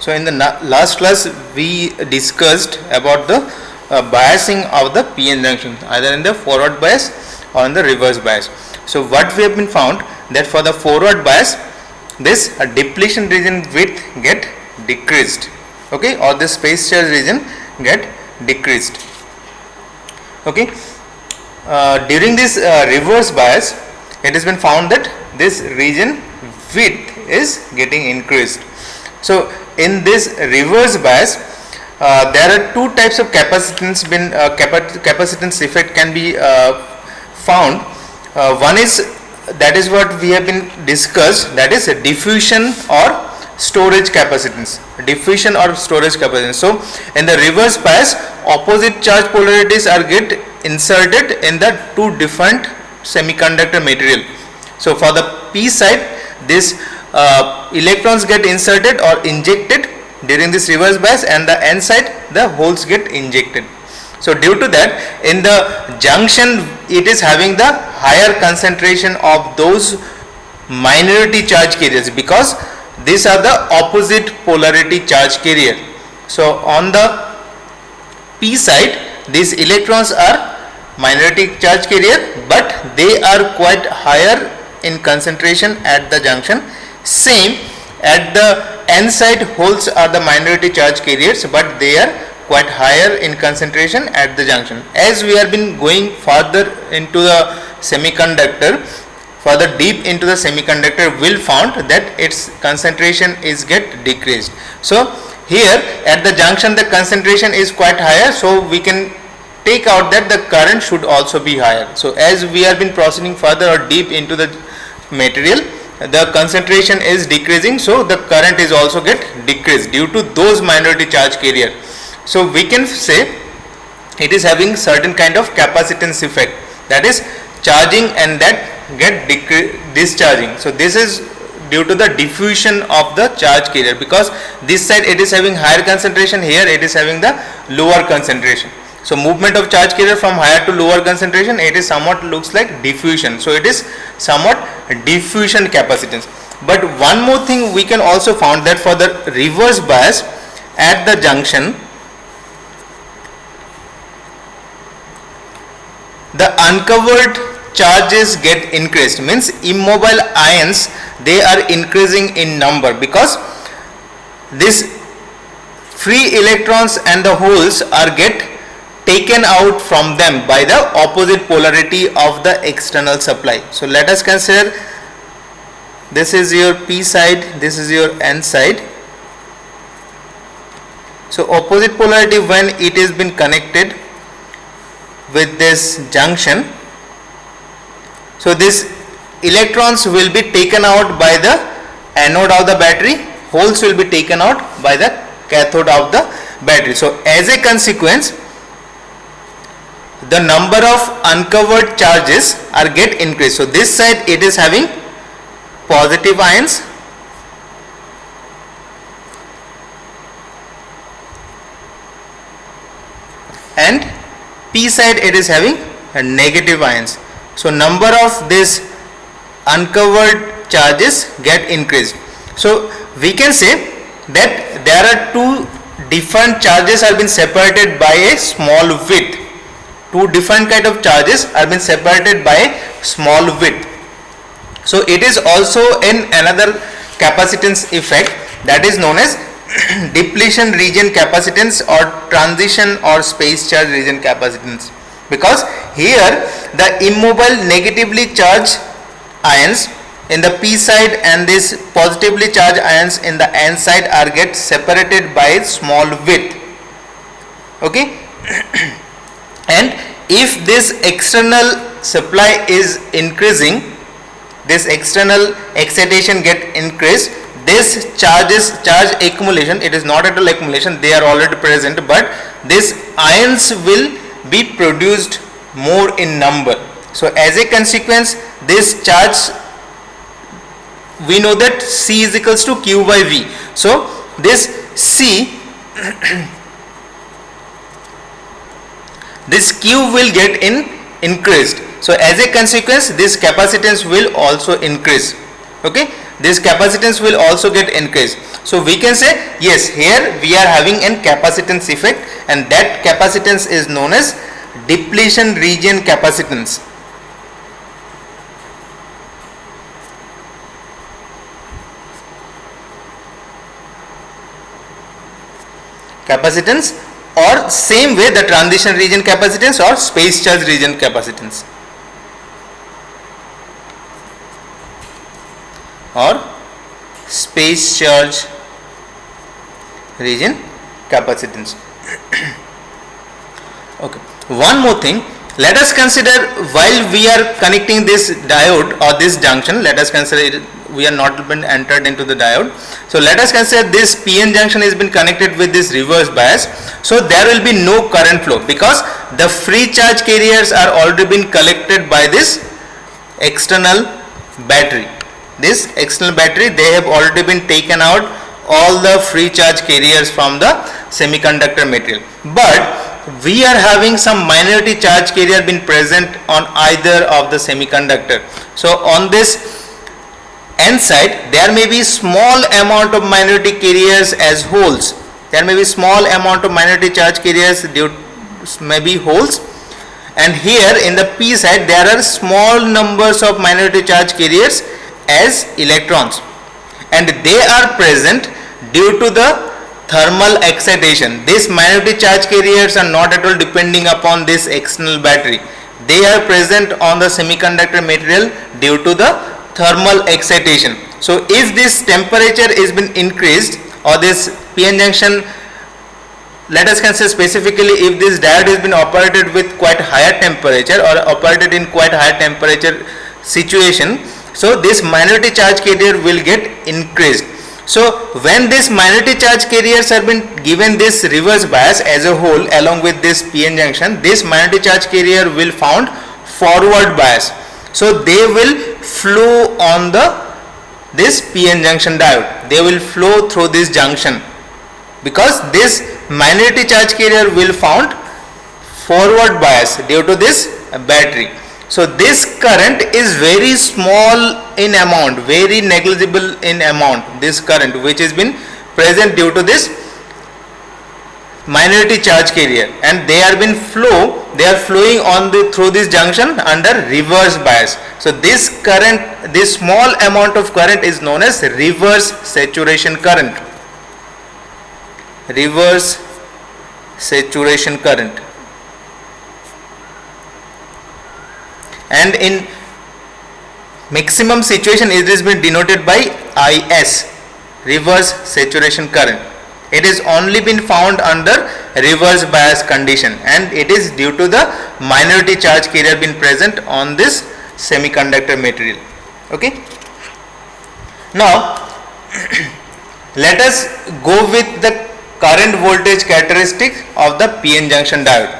So in the last class we discussed about the biasing of the PN junction, either in the forward bias or in the reverse bias. So what we have been found that for the forward bias, this depletion region width get decreased, okay, or the space charge region get decreased, okay. During this reverse bias, it has been found that this region width is getting increased. So in this reverse bias, there are two types of capacitance capacitance effect can be found. One is, that is what we have been discussed, that is diffusion or storage capacitance. Diffusion or storage capacitance. So in the reverse bias, opposite charge polarities are get inserted in the two different semiconductor material. So for the P side, this electrons get inserted or injected during this reverse bias, and the N side the holes get injected. So due to that, in the junction it is having the higher concentration of those minority charge carriers, because these are the opposite polarity charge carrier. So on the P side, these electrons are minority charge carrier, but they are quite higher in concentration at the junction. Same at the N side, holes are the minority charge carriers, but they are quite higher in concentration at the junction. As we have been going further into the semiconductor, further deep into the semiconductor, will found that its concentration is get decreased. So here at the junction the concentration is quite higher, so we can take out that the current should also be higher. So as we have been proceeding further or deep into the material, the concentration is decreasing, so the current is also get decreased due to those minority charge carrier. So we can say it is having certain kind of capacitance effect, that is charging and that get discharging. So this is due to the diffusion of the charge carrier, because this side it is having higher concentration, here it is having the lower concentration. So movement of charge carrier from higher to lower concentration, it is somewhat looks like diffusion. So it is somewhat diffusion capacitance. But one more thing we can also found, that for the reverse bias at the junction, the uncovered charges get increased, means immobile ions, they are increasing in number, because this free electrons and the holes are get taken out from them by the opposite polarity of the external supply. So let us consider, this is your P side, this is your N side. So opposite polarity, when it is been connected with this junction, so this electrons will be taken out by the anode of the battery, holes will be taken out by the cathode of the battery. So as a consequence, the number of uncovered charges are get increased. So this side it is having positive ions, and P side it is having negative ions. So number of this uncovered charges get increased. So we can say that there are two different charges have been separated by a small width. Two different kind of charges are been separated by a small width. So it is also in another capacitance effect, that is known as depletion region capacitance or transition or space charge region capacitance, because here the immobile negatively charged ions in the P side and this positively charged ions in the N side are get separated by small width, okay. And if this external supply is increasing, this external excitation get increased, this charge accumulation, it is not at all accumulation, they are already present, but these ions will be produced more in number. So as a consequence, this charge, we know that C is equals to Q by V. So this C this Q will get increased. So as a consequence, this capacitance will also increase, okay. this capacitance will also get increased. So we can say yes, here we are having a capacitance effect, and that capacitance is known as depletion region capacitance. Capacitance, or same way the transition region capacitance or space charge region capacitance, or space charge region capacitance. Okay, one more thing, let us consider while we are connecting this diode or this junction, let us consider it, we are not been entered into the diode. So let us consider this PN junction has been connected with this reverse bias. So there will be no current flow because the free charge carriers are already been collected by this external battery. This external battery, they have already been taken out all the free charge carriers from the semiconductor material. But we are having some minority charge carrier been present on either of the semiconductor. So on this N side, there may be small amount of minority carriers as holes. There may be small amount of minority charge carriers due maybe holes, and here in the P side there are small numbers of minority charge carriers as electrons, and they are present due to the thermal excitation. These minority charge carriers are not at all depending upon this external battery. They are present on the semiconductor material due to the thermal excitation. So if this temperature is been increased, or this PN junction, let us consider specifically if this diode has been operated with quite higher temperature or operated in quite higher temperature situation, so this minority charge carrier will get increased. So when this minority charge carriers have been given this reverse bias as a whole along with this PN junction, this minority charge carrier will found forward bias. So they will flow on this PN junction diode. They will flow through this junction because this minority charge carrier will found forward bias due to this battery. So this current is very small in amount, very negligible in amount, this current which has been present due to this minority charge carrier, and they are flowing on through this junction under reverse bias. So this current, this small amount of current is known as reverse saturation current. Reverse saturation current. And in maximum situation it has been denoted by IS, reverse saturation current. It is only been found under reverse bias condition, and it is due to the minority charge carrier been present on this semiconductor material. Okay. Now let us go with the current voltage characteristic of the PN junction diode.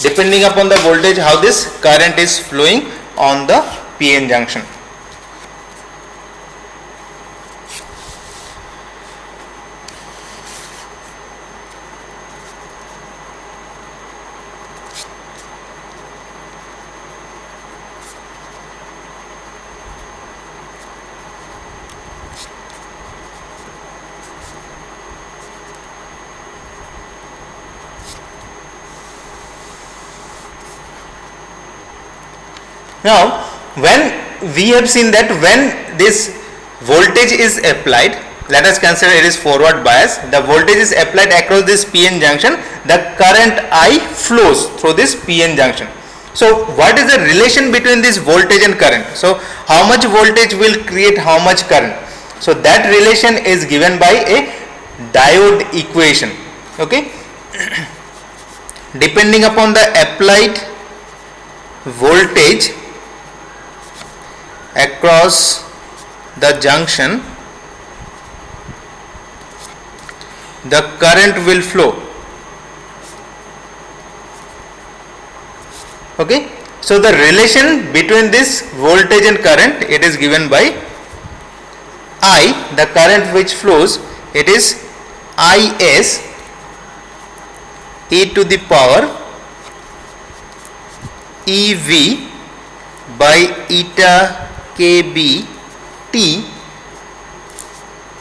Depending upon the voltage, how this current is flowing on the PN junction. Now, when we have seen that when this voltage is applied, let us consider it is forward bias, the voltage is applied across this PN junction, the current I flows through this PN junction. So what is the relation between this voltage and current? So how much voltage will create how much current? So that relation is given by a diode equation. Okay. Depending upon the applied voltage across the junction, the current will flow. Okay. So the relation between this voltage and current, it is given by I, the current which flows, it is Is e to the power EV by eta kb t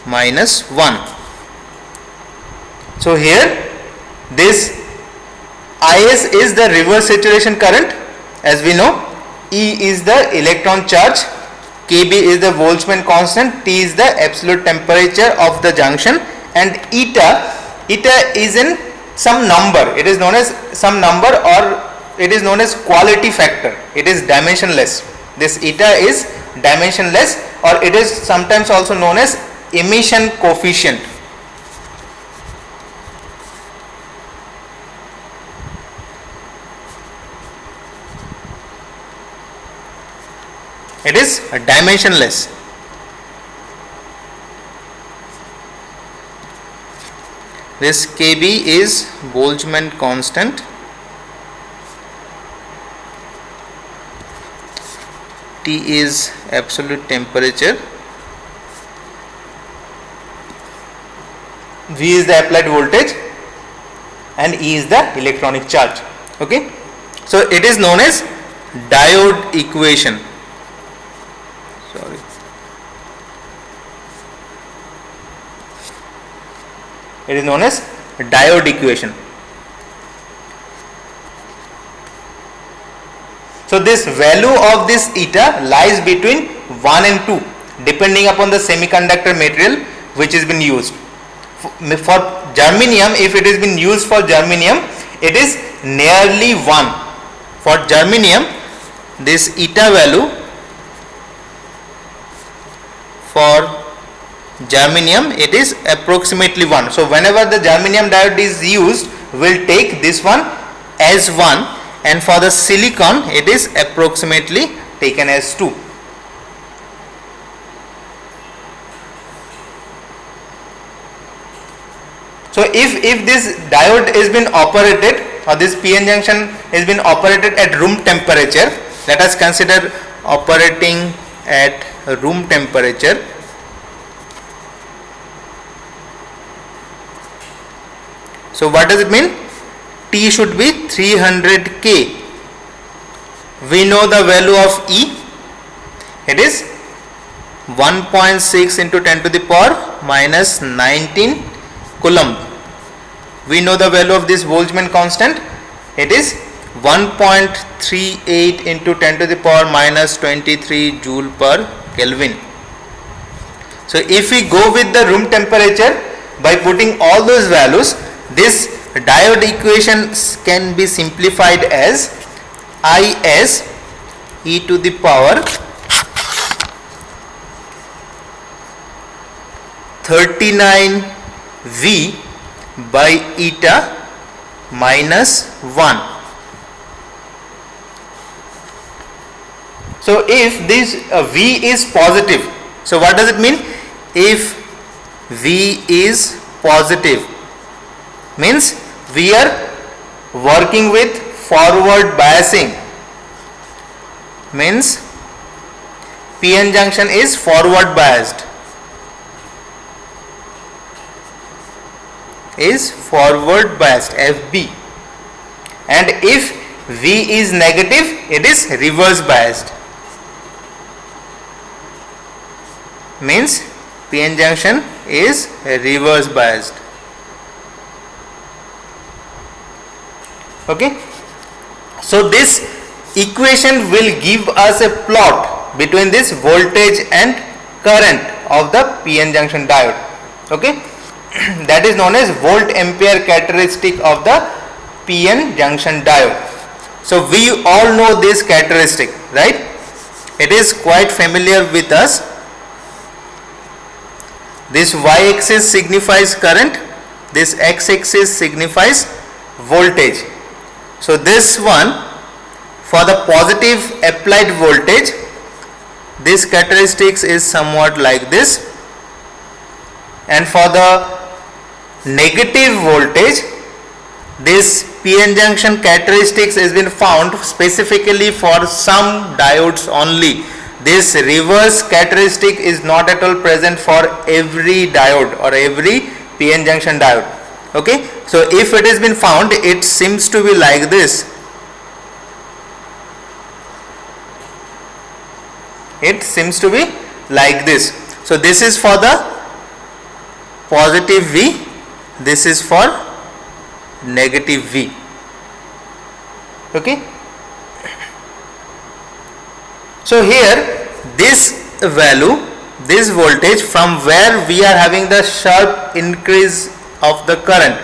minus 1. So here this Is is the reverse saturation current, as we know. E is the electron charge, Kb is the Boltzmann constant, T is the absolute temperature of the junction, and eta is in some number. It is known as some number, or it is known as quality factor. It is dimensionless. This eta is dimensionless, or it is sometimes also known as emission coefficient. It is dimensionless. This Kb is Boltzmann constant, T is absolute temperature, V is the applied voltage, and E is the electronic charge. Okay, so it is known as diode equation. Sorry. It is known as diode equation. So this value of this eta lies between 1 and 2 depending upon the semiconductor material which has been used. For germanium, if it has been used for germanium, it is nearly 1. For germanium, this eta value for germanium, it is approximately 1. So whenever the germanium diode is used, we'll take this one as 1, and for the silicon it is approximately taken as 2. So if this diode has been operated, or this PN junction has been operated at room temperature, let us consider operating at room temperature. So what does it mean? T should be 300 K. We know the value of E. It is 1.6 into 10 to the power minus 19 Coulomb. We know the value of this Boltzmann constant. It is 1.38 into 10 to the power minus 23 joule per Kelvin. So if we go with the room temperature, by putting all those values, this diode equation can be simplified as Is e to the power 39 V by eta minus 1. So if this V is positive, so what does it mean? If V is positive, means we are working with forward biasing, means PN junction is forward biased, FB, and if V is negative, it is reverse biased, means PN junction is reverse biased. Okay, so this equation will give us a plot between this voltage and current of the PN junction diode. Okay, that is known as volt ampere characteristic of the PN junction diode. So we all know this characteristic, right? It is quite familiar with us. This y-axis signifies current, this x-axis signifies voltage. So this one, for the positive applied voltage, this characteristics is somewhat like this, and for the negative voltage, this PN junction characteristics has been found specifically for some diodes only. This reverse characteristic is not at all present for every diode or every PN junction diode. Okay, so if it has been found, it seems to be like this. it seems to be like this. So this is for the positive V, this is for negative V. Okay. So here this value, this voltage, from where we are having the sharp increase of the current,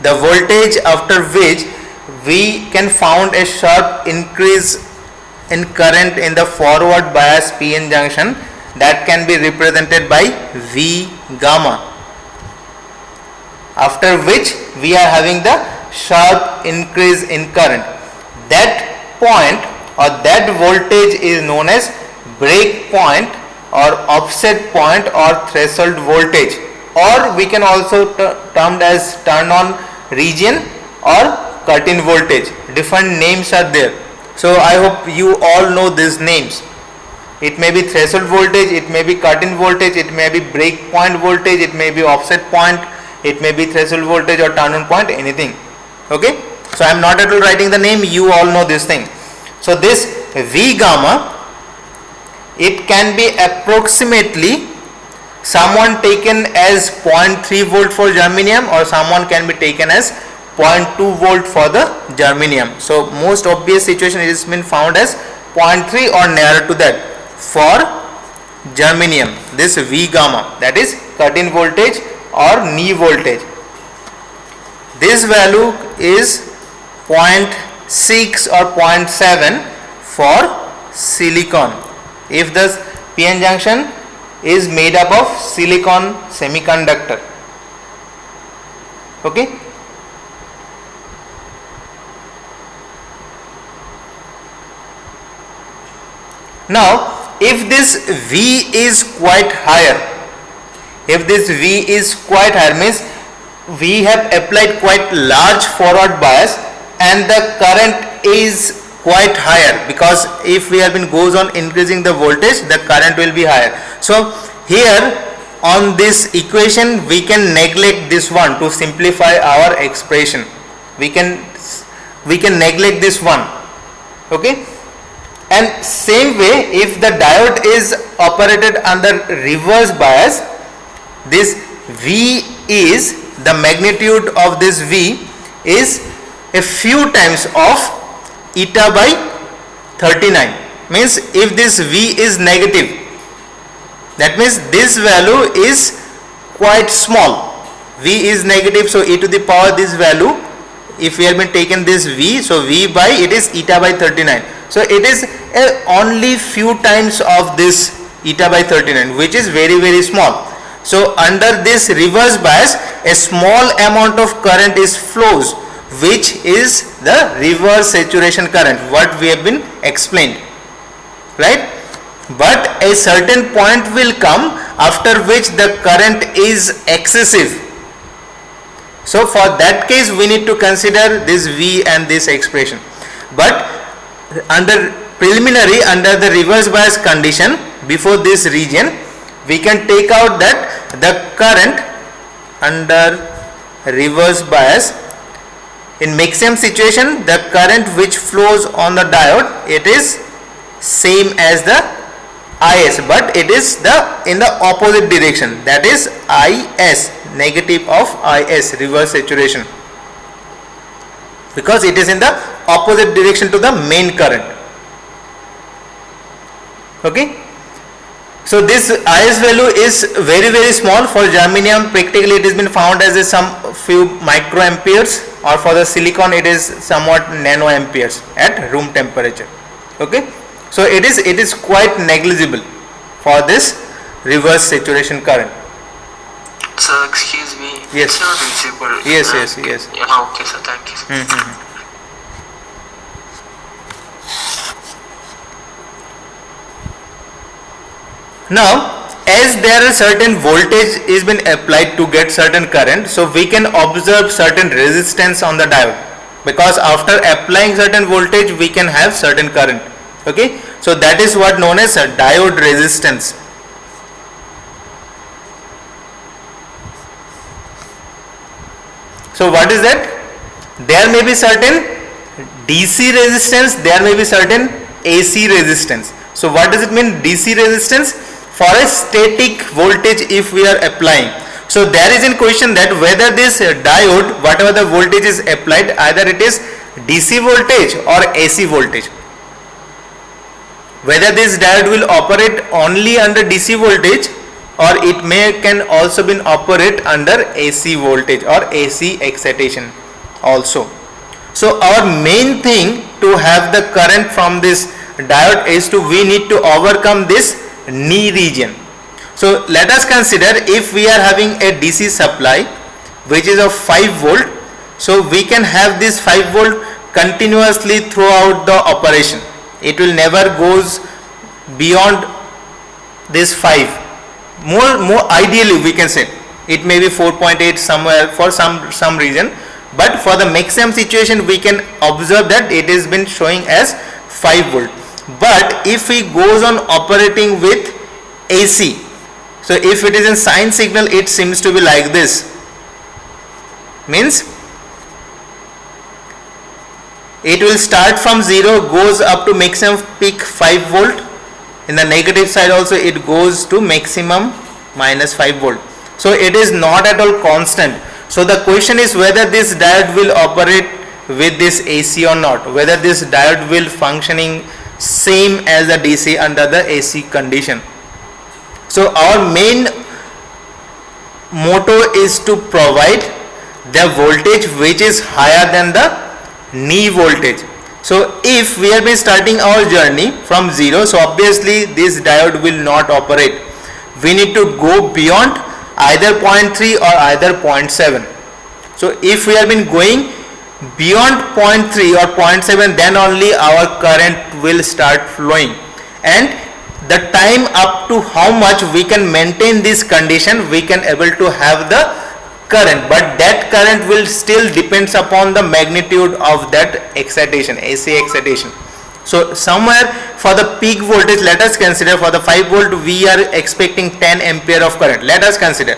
the voltage after which we can found a sharp increase in current in the forward bias PN junction, that can be represented by V gamma, after which we are having the sharp increase in current. That point or that voltage is known as break point or offset point or threshold voltage, or we can also termed as turn on region or cut-in voltage. Different names are there. So I hope you all know these names. It may be threshold voltage, it may be cut-in voltage, it may be break point voltage, it may be offset point, it may be threshold voltage or turn on point, anything. Okay. So I am not at all writing the name, you all know this thing. So this V gamma, it can be approximately someone taken as 0.3 volt for germanium, or someone can be taken as 0.2 volt for the germanium. So most obvious situation it has been found as 0.3 or nearer to that for germanium, this V gamma, that is cut-in voltage or knee voltage. This value is 0.6 or 0.7 for silicon, if the PN junction is made up of silicon semiconductor. Okay. Now if this V is quite higher, if this V is quite higher, means we have applied quite large forward bias and the current is quite higher, because if we have been goes on increasing the voltage, the current will be higher. So here on this equation we can neglect this one to simplify our expression. We can neglect this one. Okay. And same way, if the diode is operated under reverse bias, this V is, the magnitude of this V is a few times of eta by 39. Means if this V is negative, that means this value is quite small. V is negative, so e to the power this value, if we have been taken this V, so V by it is eta by 39. So it is only few times of this eta by 39, which is very very small. So under this reverse bias, a small amount of current is flows, which is the reverse saturation current, what we have been explained, right? But a certain point will come after which the current is excessive. So for that case we need to consider this V and this expression. But under preliminary, under the reverse bias condition, before this region, we can take out that the current under reverse bias, in maximum situation, the current which flows on the diode, it is same as the IS, but it is in the opposite direction, that is IS, negative of IS, reverse saturation, because it is in the opposite direction to the main current. Okay. So this IS value is very very small. For germanium practically it has been found as some few microamperes, or for the silicon it is somewhat nanoamperes at room temperature. Okay. So it is quite negligible for this reverse saturation current. Sir, excuse me. Yes. It's not visible. Yes, yes. Yeah, okay, sir. Thank you. Now, as there is certain voltage is been applied to get certain current, so we can observe certain resistance on the diode, because after applying certain voltage we can have certain current. Okay, so that is what known as a diode resistance. So what is that? There may be certain DC resistance, there may be certain AC resistance. So what does it mean DC resistance? For a static voltage if we are applying. So there is in question that whether this diode, whatever the voltage is applied, either it is DC voltage or AC voltage. Whether this diode will operate only under DC voltage or it can also be operate under AC voltage or AC excitation also. So our main thing to have the current from this diode is we need to overcome this knee region. So let us consider if we are having a DC supply which is of 5 volt, so we can have this 5 volt continuously throughout the operation. It will never goes beyond this 5. More ideally we can say it may be 4.8 somewhere for some reason, but for the maximum situation we can observe that it has been showing as 5 volt. But if we goes on operating with AC, so if it is in sine signal, it seems to be like this, means it will start from 0, goes up to maximum peak 5 volt. In the negative side also it goes to maximum minus 5 volt. So it is not at all constant. So the question is whether this diode will operate with this AC or not, whether this diode will functioning same as the DC under the AC condition. So our main motto is to provide the voltage which is higher than the knee voltage. So if we have been starting our journey from 0, so obviously this diode will not operate. We need to go beyond either 0.3 or either 0.7. So if we have been going beyond 0.3 or 0.7, then only our current will start flowing, and the time up to how much we can maintain this condition, we can able to have the current, but that current will still depends upon the magnitude of that excitation, AC excitation. So somewhere for the peak voltage, let us consider for the 5 volt we are expecting 10 ampere of current, let us consider.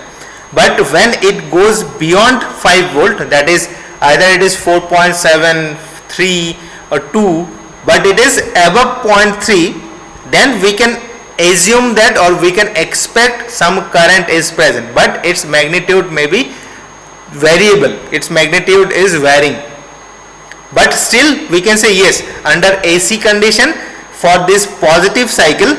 But when it goes beyond 5 volt, that is either it is 4.7, 3 or 2, but it is above 0.3, then we can assume that or we can expect some current is present, but its magnitude may be variable, its magnitude is varying. But still we can say yes, under AC condition for this positive cycle,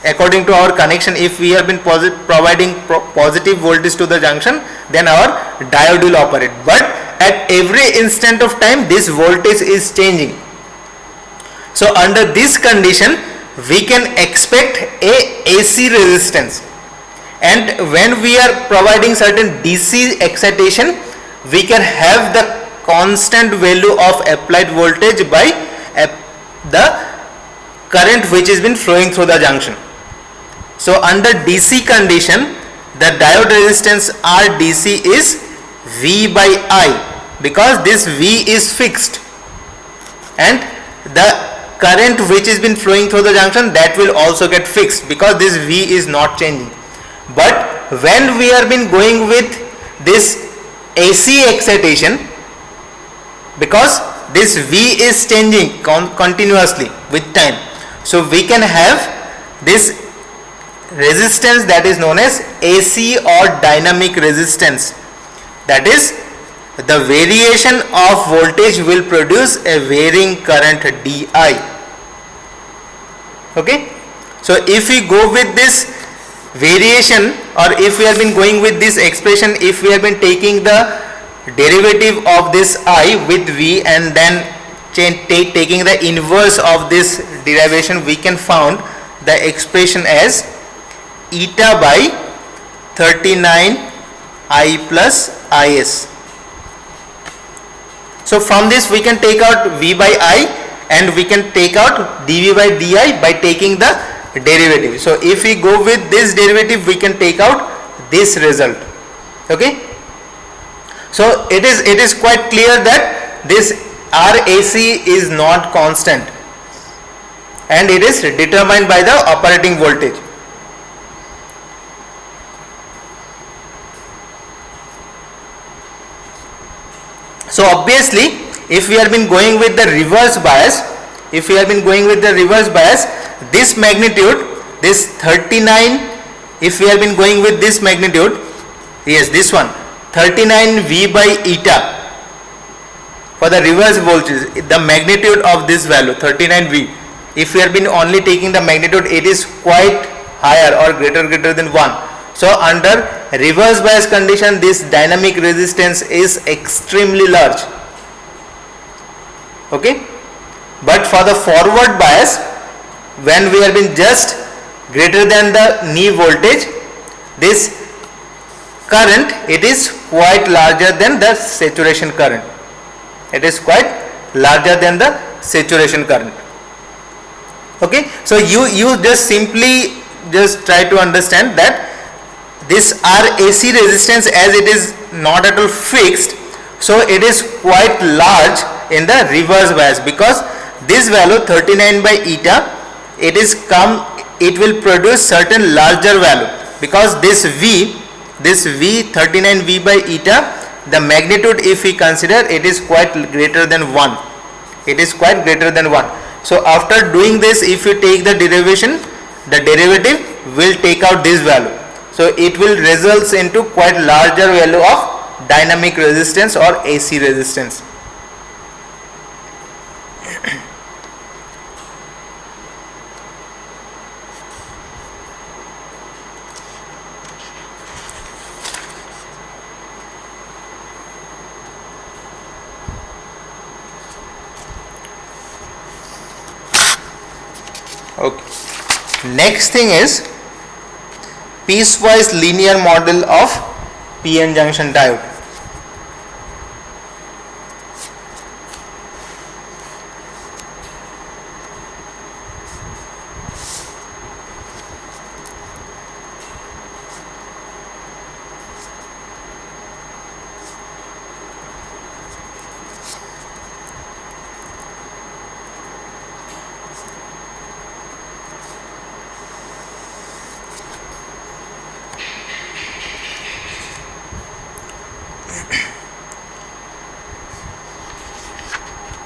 according to our connection, if we have been providing positive voltage to the junction, then our diode will operate. But at every instant of time this voltage is changing. So under this condition we can expect a AC resistance, and when we are providing certain DC excitation, we can have the constant value of applied voltage by the current which has been flowing through the junction. So under DC condition, the diode resistance RDC is V by I, because this V is fixed, and the current which has been flowing through the junction, that will also get fixed because this V is not changing. But when we are been going with this AC excitation, because this V is changing continuously with time, so we can have this resistance that is known as AC or dynamic resistance. That is, the variation of voltage will produce a varying current DI. Okay, so if we go with this variation, or if we have been going with this expression, if we have been taking the derivative of this I with V and then taking the inverse of this derivation, we can found the expression as eta by 39 I plus Is. So from this we can take out V by I, and we can take out dV by di by taking the derivative. So if we go with this derivative, we can take out this result. Okay, so it is quite clear that this RAC is not constant, and it is determined by the operating voltage. So obviously if we have been going with the reverse bias, this magnitude, this 39, if we have been going with this magnitude, yes, this one, 39 V by eta, for the reverse voltage, the magnitude of this value 39 V, if we have been only taking the magnitude, it is quite higher or greater than 1. So under reverse bias condition, this dynamic resistance is extremely large. Okay, but for the forward bias, when we have been just greater than the knee voltage, this current, it is quite larger than the saturation current. It is quite larger than the saturation current. Okay, so you just simply just try to understand that this RAC resistance, as it is not at all fixed, so it is quite large in the reverse bias, because this value 39 by eta, it will produce certain larger value, because this V 39 V by eta, the magnitude, if we consider, it is quite greater than 1. It is quite greater than 1. So after doing this, if you take the derivation, the derivative will take out this value. So it will result into quite larger value of dynamic resistance or AC resistance. Okay. Next thing is piecewise linear model of PN junction diode.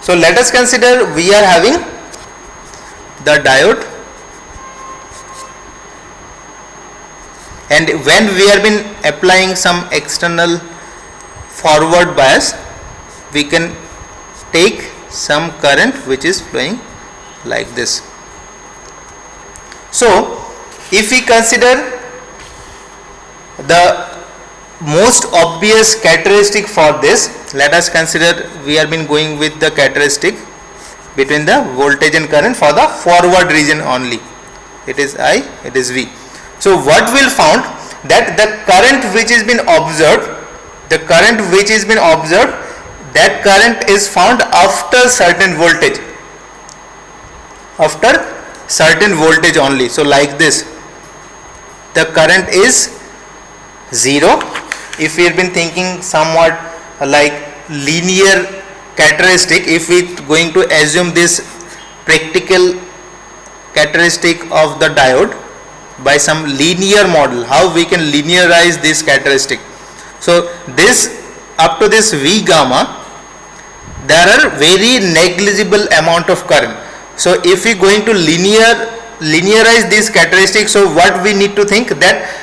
So let us consider we are having the diode, and when we have been applying some external forward bias, we can take some current which is flowing like this. So if we consider the most obvious characteristic for this, let us consider we have been going with the characteristic between the voltage and current for the forward region only. It is I, it is V. So what we will found that the current which has been observed, that current is found after certain voltage, only. So like this, the current is 0. If we have been thinking somewhat like linear characteristic, if we going to assume this practical characteristic of the diode by some linear model, how we can linearize this characteristic. So this, up to this V gamma, there are very negligible amount of current. So if we going to linearize this characteristic, so what we need to think that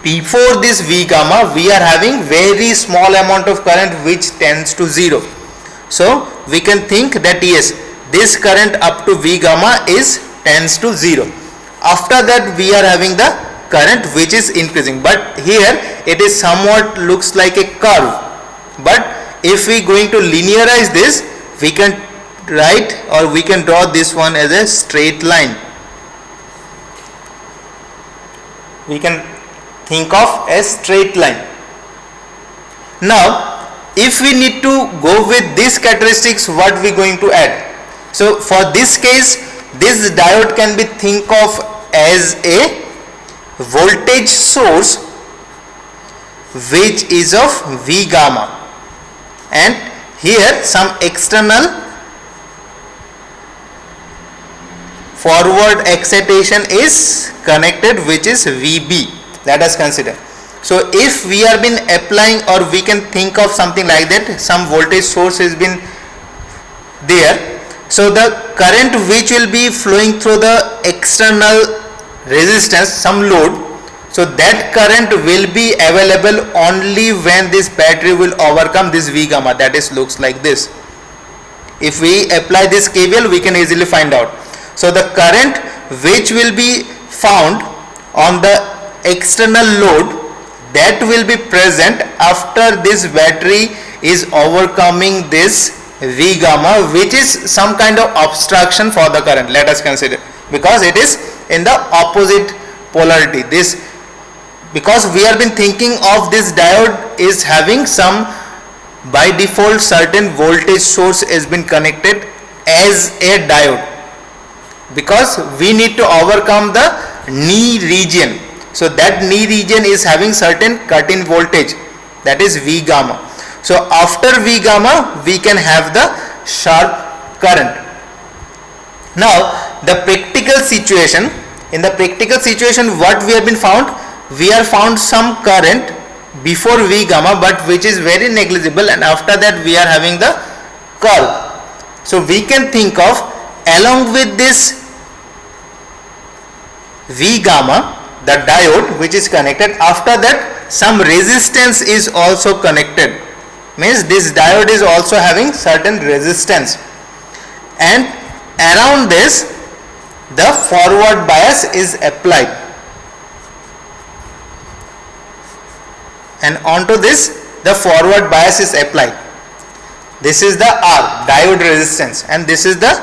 before this V gamma, we are having very small amount of current which tends to 0. So we can think that yes, this current up to V gamma tends to 0. After that we are having the current which is increasing, but here it is somewhat looks like a curve. But if we going to linearize this, we can write or we can draw this one as a straight line. We can think of a straight line. Now if we need to go with these characteristics, what we going to add? So for this case, this diode can be think of as a voltage source which is of V gamma, and here some external forward excitation is connected which is VB. Let us consider. So if we have been applying, or we can think of something like that, some voltage source has been there, So the current which will be flowing through the external resistance, some load, so that current will be available only when this battery will overcome this V gamma, that is looks like this. If we apply this KVL, we can easily find out. So the current which will be found on the external load, that will be present after this battery is overcoming this V gamma, which is some kind of obstruction for the current. Let us consider, because it is in the opposite polarity. This, because we have been thinking of this diode is having some by default certain voltage source has been connected as a diode, because we need to overcome the knee region. So that knee region is having certain cut-in voltage, that is V gamma. So after V gamma we can have the sharp current. Now the practical situation, in the practical situation what we have been found, we are found some current before V gamma but which is very negligible, and after that we are having the curve. So we can think of, along with this V gamma, the diode which is connected, after that some resistance is also connected, means this diode is also having certain resistance, and around this the forward bias is applied, and onto this the forward bias is applied. This is the R, diode resistance, and this is the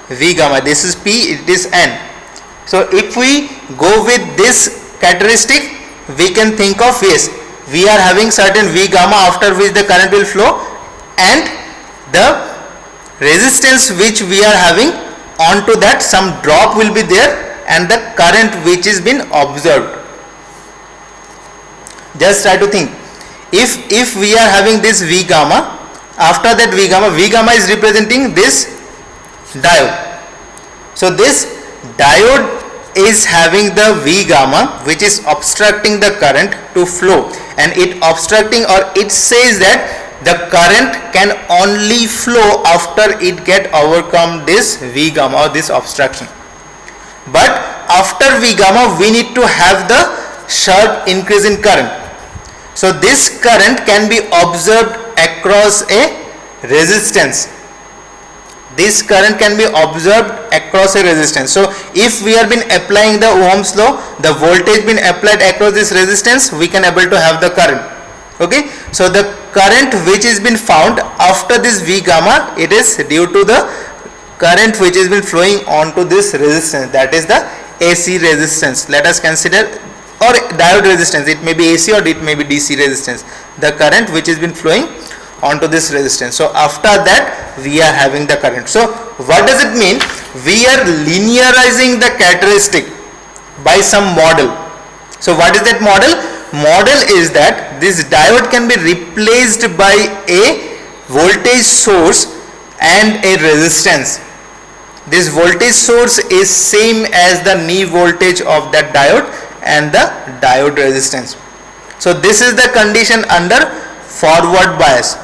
V gamma, this is P, it is N. So if we go with this characteristic, we can think of, yes, we are having certain V gamma after which the current will flow, and the resistance which we are having, onto that some drop will be there, and the current which is been observed. Just try to think, if we are having this V gamma, after that V gamma is representing this diode. So this diode is having the V gamma which is obstructing the current to flow, and it obstructing, or it says that the current can only flow after it get overcome this V gamma or this obstruction. But after V gamma we need to have the sharp increase in current. So this current can be observed across a resistance. This current can be observed across a resistance. So if we have been applying the Ohm's law, the voltage been applied across this resistance, we can able to have the current. Okay, so the current which is been found after this V gamma, it is due to the current which has been flowing onto this resistance, that is the AC resistance. Let us consider, or diode resistance, it may be AC or it may be DC resistance, the current which has been flowing onto this resistance. So after that we are having the current. So what does it mean? We are linearizing the characteristic by some model. So what is that model? Model is that this diode can be replaced by a voltage source and a resistance. This voltage source is same as the knee voltage of that diode and the diode resistance. So this is the condition under forward bias.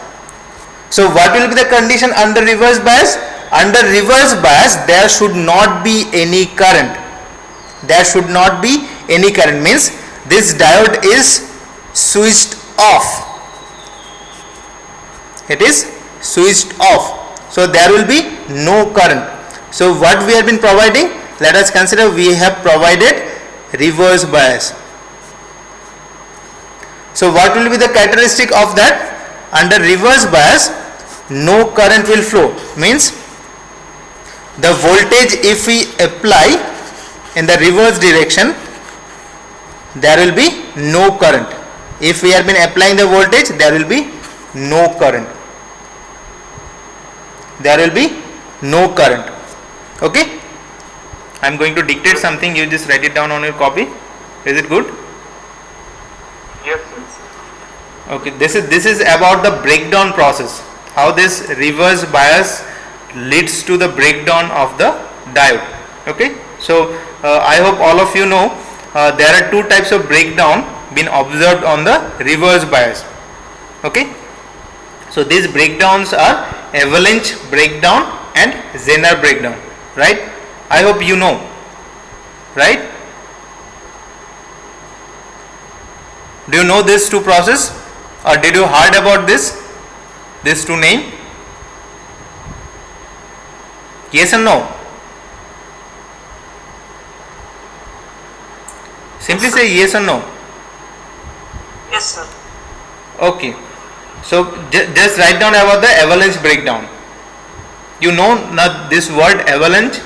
So what will be the condition under reverse bias? Under reverse bias there should not be any current. There should not be any current, means this diode is switched off. It is switched off. So there will be no current. So what we have been providing? Let us consider we have provided reverse bias. So what will be the characteristic of that? Under reverse bias no current will flow, means the voltage if we apply in the reverse direction there will be no current. If we have been applying the voltage there will be no current. There will be no current. Okay, I am going to dictate something, you just write it down on your copy. Is it good? Yes. Okay, this is about the breakdown process, how this reverse bias leads to the breakdown of the diode. Okay, so I hope all of you know there are two types of breakdown been observed on the reverse bias. Okay, so these breakdowns are avalanche breakdown and Zener breakdown, right? I hope you know, right? Do you know these two process, or did you heard about these two name? Yes or no? Simply say yes or no. Yes, sir. Okay. So just write down about the avalanche breakdown. You know now this word avalanche,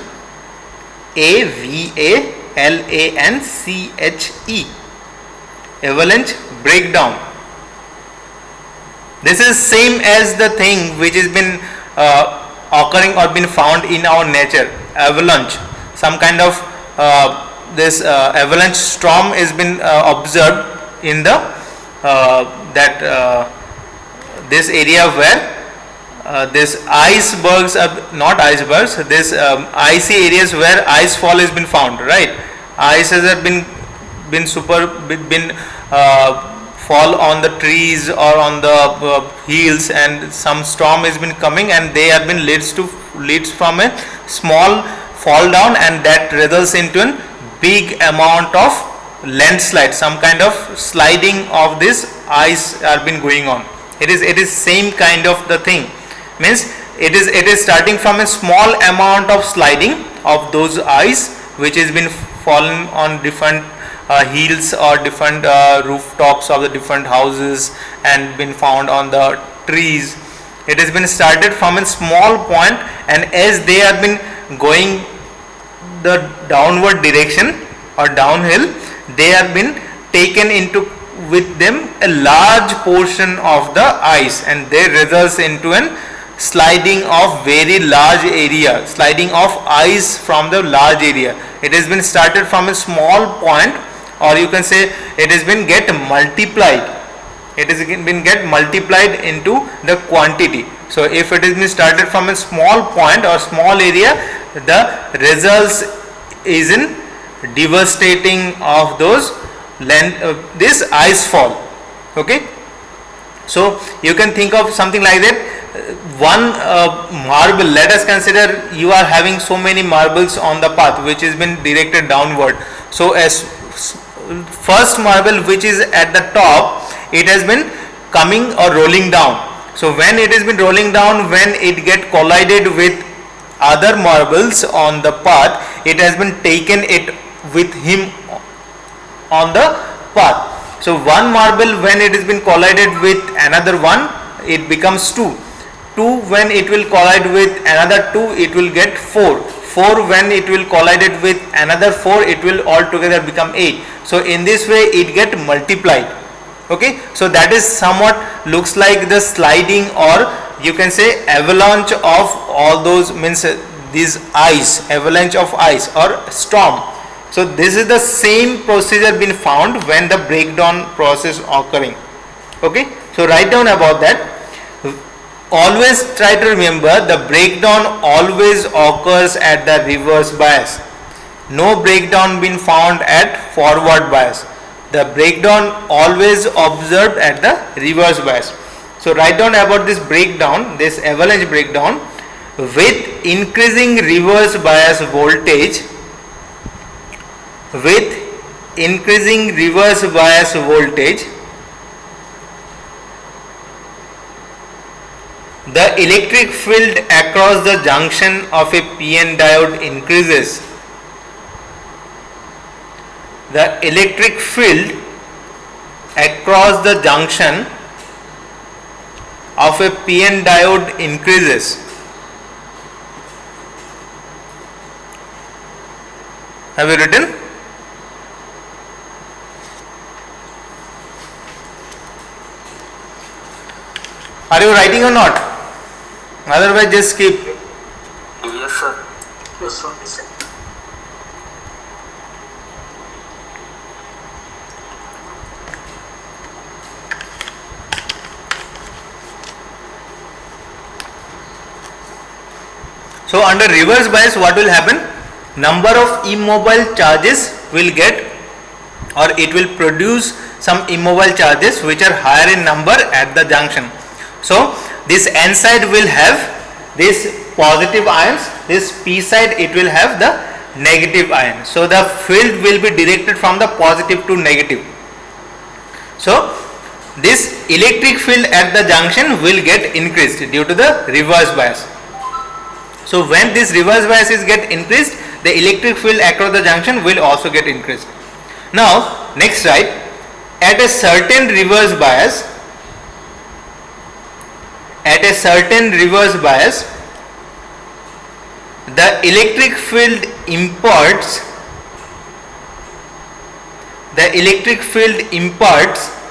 AVALANCHE, avalanche breakdown. This is same as the thing which has been occurring or been found in our nature. Avalanche, some kind of this avalanche storm has been observed in the this area where this icebergs are not icebergs, this icy areas where ice fall has been found, right? Ices have been fall on the trees or on the hills, and some storm has been coming, and they have been leads from a small fall down, and that results into a big amount of landslide, some kind of sliding of this ice are been going on. It is same kind of the thing, means it is starting from a small amount of sliding of those ice which has been fallen on different hills or different rooftops of the different houses and been found on the trees. It has been started from a small point, and as they have been going the downward direction or downhill, they have been taken into with them a large portion of the ice, and they results into an sliding of very large area, sliding of ice from the large area. It has been started from a small point, or you can say it has been get multiplied. It has been get multiplied into the quantity. So if it has been started from a small point or small area, the results is in devastating of those this ice fall. Okay, so you can think of something like that. One marble, let us consider you are having so many marbles on the path which has been directed downward. So as first marble which is at the top, it has been coming or rolling down. So when it has been rolling down, when it get collided with other marbles on the path, it has been taken it with him on the path. So one marble when it has been collided with another one, it becomes 2. 2 when it will collide with another 2, it will get 4. 4 when it will collide with another 4, it will altogether become 8. So in this way it get multiplied. Okay, so that is somewhat looks like the sliding, or you can say avalanche of all those, means this ice, avalanche of ice or storm. So this is the same procedure been found when the breakdown process occurring. Okay, so write down about that. Always try to remember the breakdown always occurs at the reverse bias. No breakdown been found at forward bias. The breakdown always observed at the reverse bias. So write down about this breakdown, this avalanche breakdown. With increasing reverse bias voltage, with increasing reverse bias voltage, the electric field across the junction of a PN diode increases. The electric field across the junction of a PN diode increases. Have you written? Are you writing or not? Otherwise just skip. Yes, sir. Yes, sir. Yes, sir. So under reverse bias what will happen? Number of immobile charges will get, or it will produce some immobile charges which are higher in number at the junction. So this N side will have this positive ions, this p side it will have the negative ion. So the field will be directed from the positive to negative. So this electric field at the junction will get increased due to the reverse bias. So when this reverse bias is get increased, the electric field across the junction will also get increased. Now next slide, at a certain reverse bias, the electric field imparts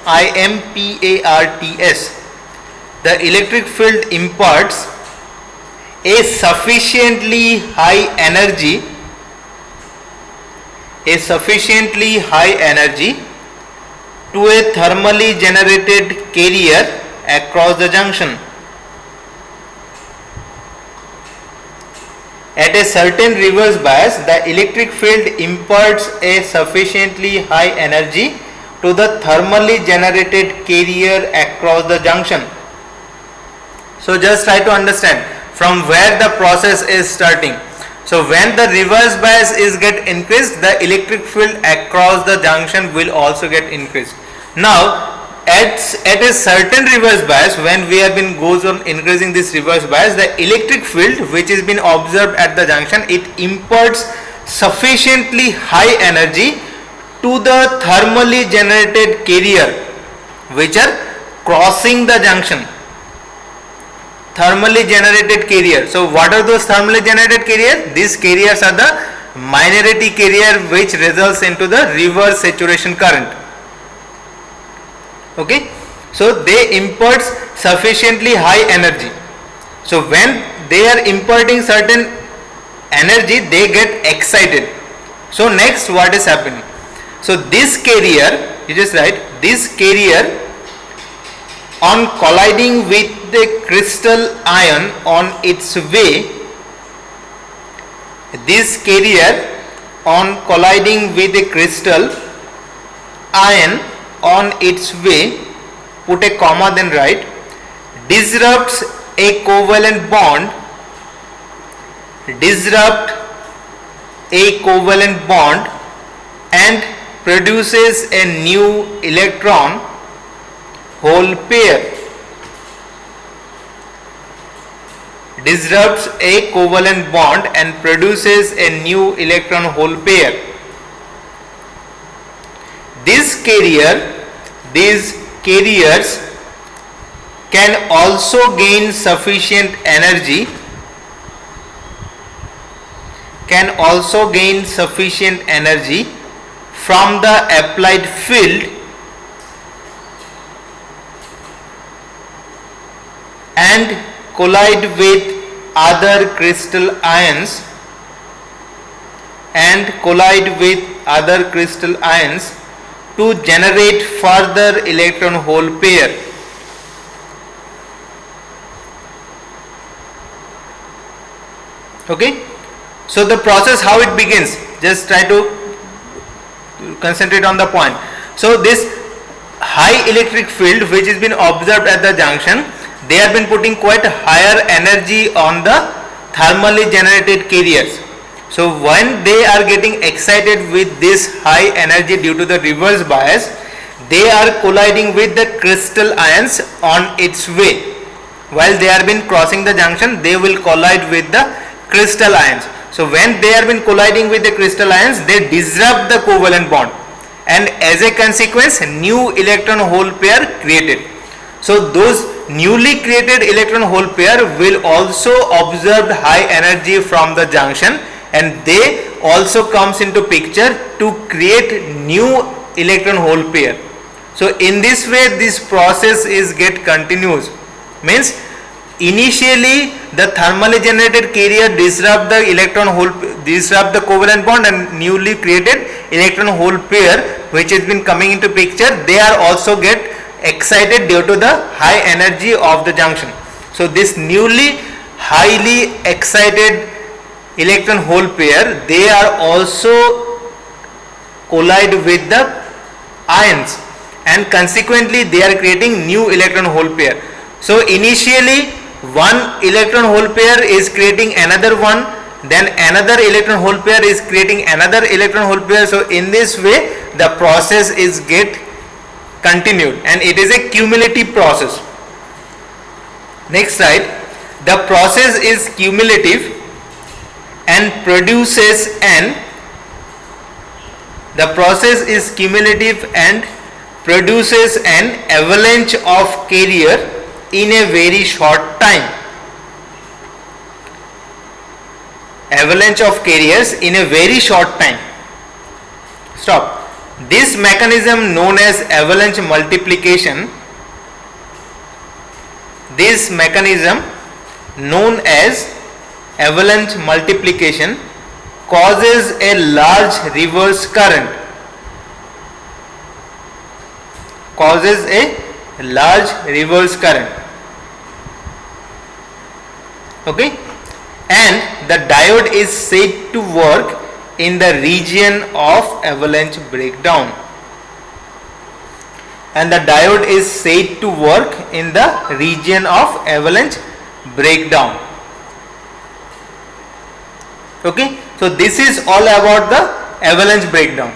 IMPARTS. The electric field imparts a sufficiently high energy to a thermally generated carrier across the junction. At a certain reverse bias, the electric field imparts a sufficiently high energy to the thermally generated carrier across the junction. So just try to understand from where the process is starting. So when the reverse bias is get increased, the electric field across the junction will also get increased. Now at a certain reverse bias, when we have been goes on increasing this reverse bias, the electric field which is been observed at the junction, it imparts sufficiently high energy to the thermally generated carrier which are crossing the junction. Thermally generated carrier. So what are those thermally generated carriers? These carriers are the minority carrier which results into the reverse saturation current. Okay, so they impart sufficiently high energy. So when they are imparting certain energy, they get excited. So next what is happening? So this carrier, you just write, this carrier on colliding with the crystal ion on its way, this carrier on colliding with the crystal ion on its way, put a comma then write, disrupts a covalent bond, and produces a new electron hole pair. Disrupts a covalent bond and produces a new electron hole pair. These carriers can also gain sufficient energy from the applied field and collide with other crystal ions to generate further electron hole pair. Okay, so the process how it begins, just try to concentrate on the point. So this high electric field which has been observed at the junction, they have been putting quite higher energy on the thermally generated carriers. So when they are getting excited with this high energy due to the reverse bias, they are colliding with the crystal ions on its way. While they have been crossing the junction, they will collide with the crystal ions. So when they have been colliding with the crystal ions, they disrupt the covalent bond, and as a consequence, new electron hole pair created. So those newly created electron hole pair will also observe high energy from the junction, and they also comes into picture to create new electron hole pair. So in this way this process is get continuous, means initially the thermally generated carrier disrupt the covalent bond, and newly created electron hole pair which has been coming into picture, they are also get excited due to the high energy of the junction. So this newly highly excited electron hole pair, they are also collide with the ions, and consequently they are creating new electron hole pair. So initially one electron hole pair is creating another one, then another electron hole pair is creating another electron hole pair. So in this way the process is get continued and it is a cumulative process. Next slide. The process is cumulative and produces an avalanche of carrier in a very short time. Avalanche of carriers in a very short time. Stop. This mechanism known as avalanche multiplication, causes a large reverse current. Okay, and the diode is said to work in the region of avalanche breakdown. Okay, so this is all about the avalanche breakdown.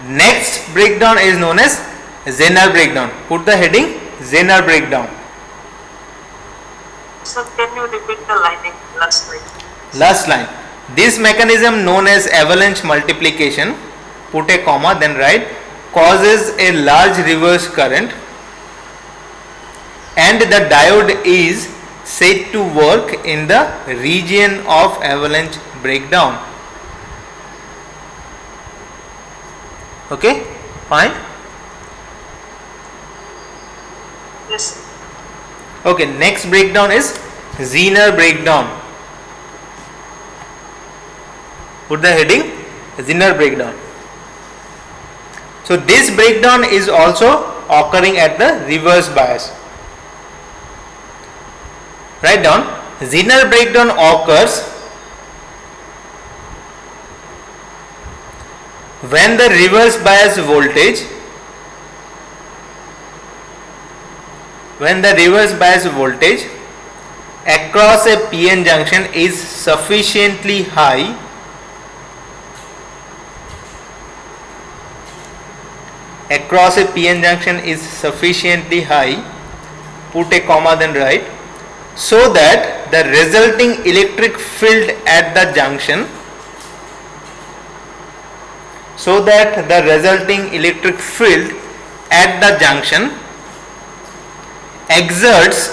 Next breakdown is known as Zener breakdown. Put the heading Zener breakdown. Sir, can you repeat the line last line? Last line. This mechanism known as avalanche multiplication, put a comma then write, causes a large reverse current and the diode is said to work in the region of avalanche breakdown. Okay, fine. Yes, sir. Okay, next breakdown is Zener breakdown. Put the heading Zener breakdown. So this breakdown is also occurring at the reverse bias. Write down, Zener breakdown occurs when the reverse bias voltage across a PN junction is sufficiently high put a comma then write, so that the resulting electric field at the junction exerts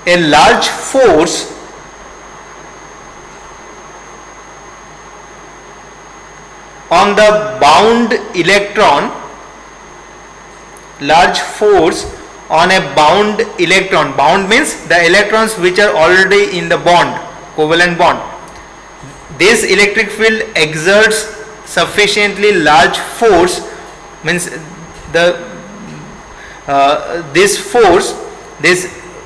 a large force on the bound electron. Bound means the electrons which are already in the bond, covalent bond. This electric field exerts sufficiently large force, means this force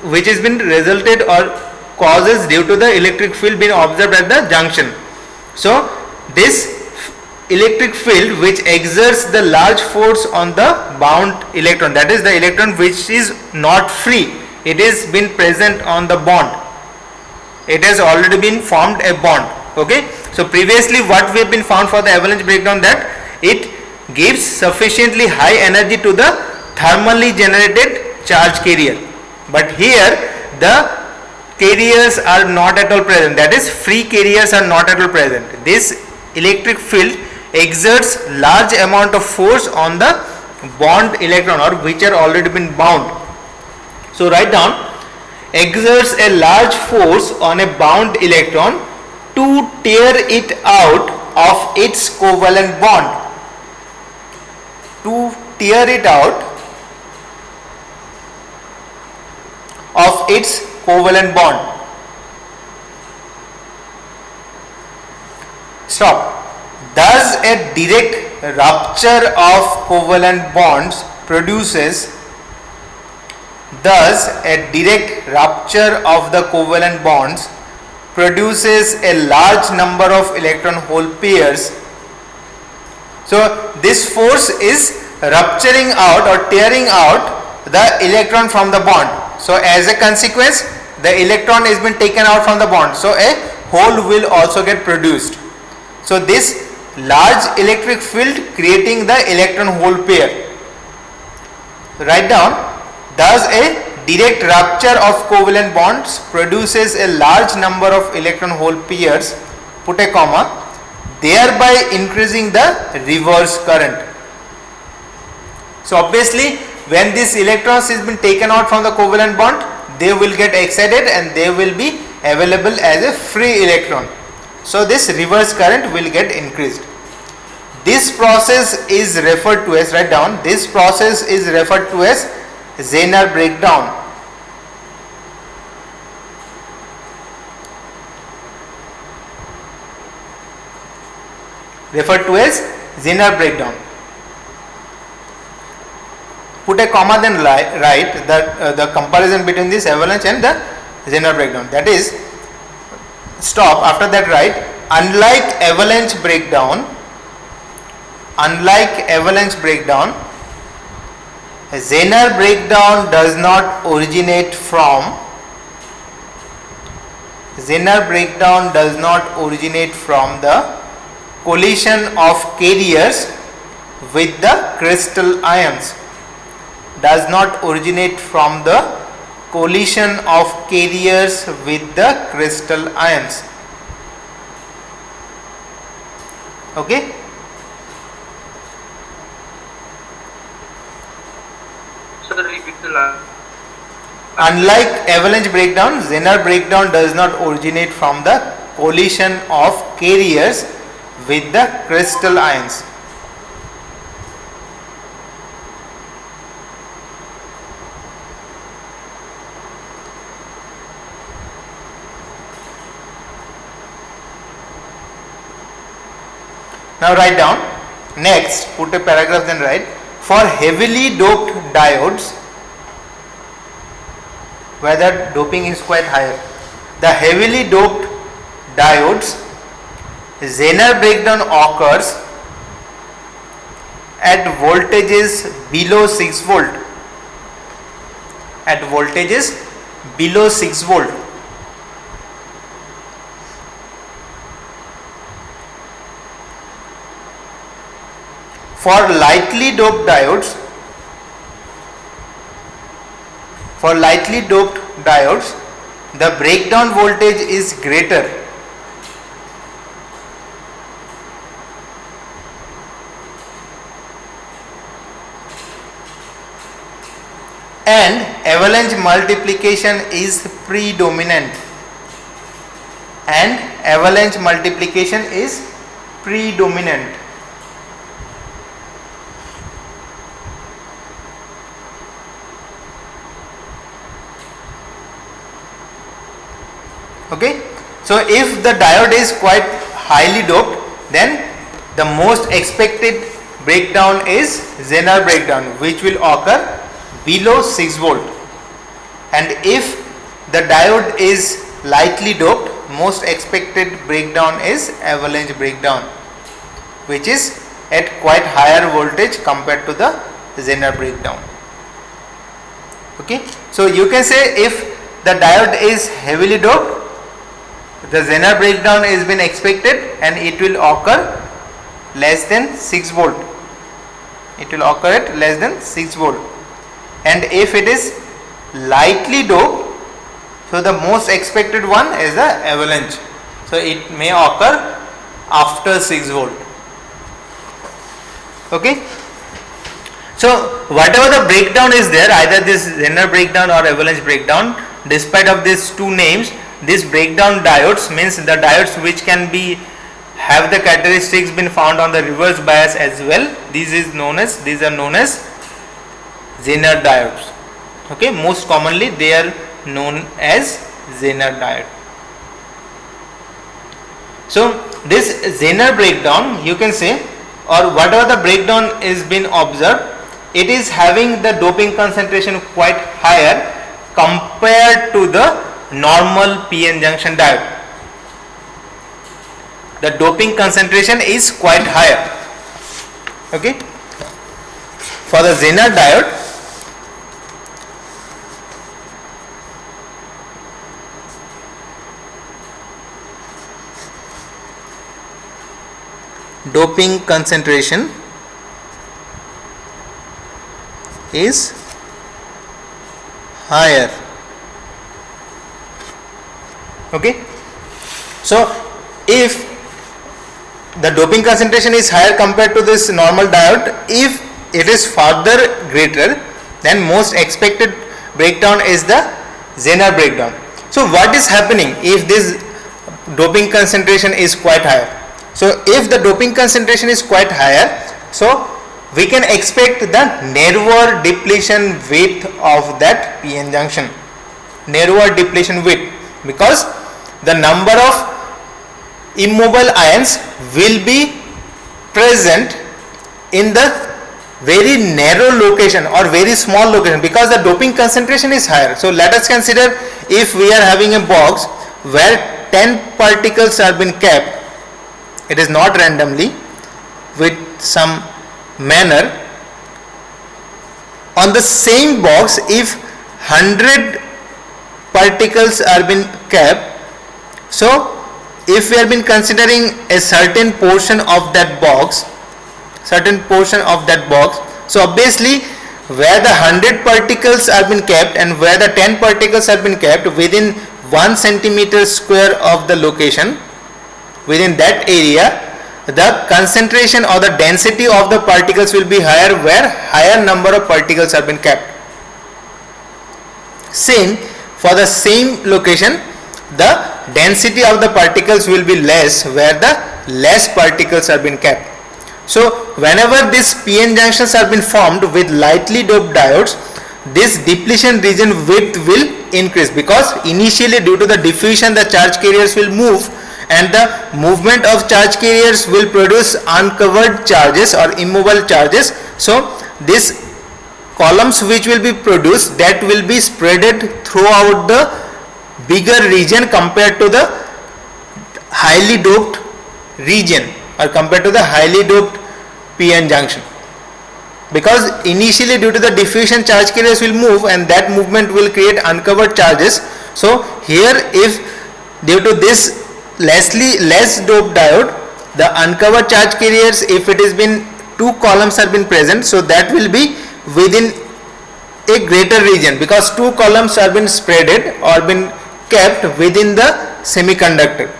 which has been resulted or causes due to the electric field being observed at the junction. So this electric field which exerts the large force on the bound electron, that is the electron which is not free, it is been present on the bond, it has already been formed a bond. Okay, so previously what we have been found for the avalanche breakdown, that it gives sufficiently high energy to the thermally generated charge carrier, but here the carriers are not at all present, that is free carriers are not at all present. This electric field exerts large amount of force on the bond electron or which are already been bound. So write down, exerts a large force on a bound electron to tear it out of its covalent bond. Stop. Thus a direct rupture of covalent bonds produces a large number of electron hole pairs. So this force is rupturing out or tearing out the electron from the bond. So as a consequence, the electron has been taken out from the bond, so a hole will also get produced. So this large electric field creating the electron hole pair. Write down, thus a direct rupture of covalent bonds produces a large number of electron hole pairs, put a comma, thereby increasing the reverse current. So obviously when this electrons has been taken out from the covalent bond, they will get excited and they will be available as a free electron. So this reverse current will get increased. This process is referred to as, write down, this process is referred to as Zener breakdown. Referred to as Zener breakdown. Put a comma, then write the comparison between this avalanche and the Zener breakdown. That is, stop, after that write, unlike avalanche breakdown, Zener breakdown does not originate from the collision of carriers with the crystal ions. Does not originate from the collision of carriers with the crystal ions. Okay. So repeat the last. Unlike avalanche breakdown, Zener breakdown does not originate from the collision of carriers with the crystal ions. Now write down, next put a paragraph, then write, for heavily doped diodes, where the doping is quite higher, the heavily doped diodes, Zener breakdown occurs at voltages below 6 volt. At voltages below 6 volt. For lightly doped diodes, the breakdown voltage is greater. And avalanche multiplication is predominant. Okay, so if the diode is quite highly doped, then the most expected breakdown is Zener breakdown, which will occur below 6 volt. And if the diode is lightly doped, most expected breakdown is avalanche breakdown, which is at quite higher voltage compared to the Zener breakdown. Okay, so you can say if the diode is heavily doped, the Zener breakdown is been expected and it will occur less than 6 volt. It will occur at less than 6 volt. And if it is lightly doped, so the most expected one is the avalanche. So it may occur after 6 volt. Okay. So whatever the breakdown is there, either this Zener breakdown or avalanche breakdown, despite of these two names, this breakdown diodes means the diodes which can be have the characteristics been found on the reverse bias as well. These are known as Zener diodes. Okay, most commonly they are known as Zener diode. So this Zener breakdown, you can say, or whatever the breakdown is been observed, it is having the doping concentration quite higher compared to the normal PN junction diode. The doping concentration is quite higher. Okay. for the Zener diode, doping concentration is higher. Okay, so if the doping concentration is higher compared to this normal diode, if it is further greater, then most expected breakdown is the Zener breakdown. So what is happening if this doping concentration is quite higher? So if the doping concentration is quite higher, so we can expect the narrower depletion width of that PN junction, narrower depletion width, because the number of immobile ions will be present in the very narrow location or very small location, because the doping concentration is higher. So let us consider if we are having a box where 10 particles have been kept, it is not randomly, with some manner. On the same box, if 100 particles are been kept, so if we have been considering a certain portion of that box, so obviously where the 100 particles are been kept and where the 10 particles have been kept within 1 centimeter square of the location, within that area, the concentration or the density of the particles will be higher where higher number of particles have been kept. Same for the same location, the density of the particles will be less where the less particles have been kept. So whenever these PN junctions have been formed with lightly doped diodes, this depletion region width will increase, because initially due to the diffusion the charge carriers will move, and the movement of charge carriers will produce uncovered charges or immobile charges. So these columns which will be produced, that will be spreaded throughout the bigger region compared to the highly doped region or compared to the highly doped PN junction, because initially due to the diffusion charge carriers will move and that movement will create uncovered charges. So here, if due to this less doped diode, the uncovered charge carriers, if it has been 2 columns have been present, so that will be within a greater region, because 2 columns have been spreaded or been kept within the semiconductor.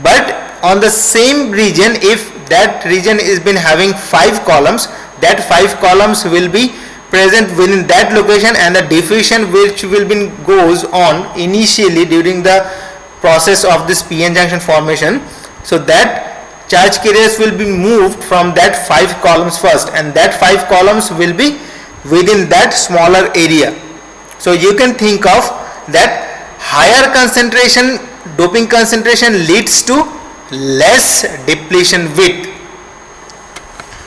But on the same region, if that region is been having 5 columns, that 5 columns will be present within that location, and the diffusion which will be goes on initially during the process of this PN junction formation, so that charge carriers will be moved from that 5 columns first, and that 5 columns will be within that smaller area. So you can think of that higher concentration, doping concentration leads to less depletion width.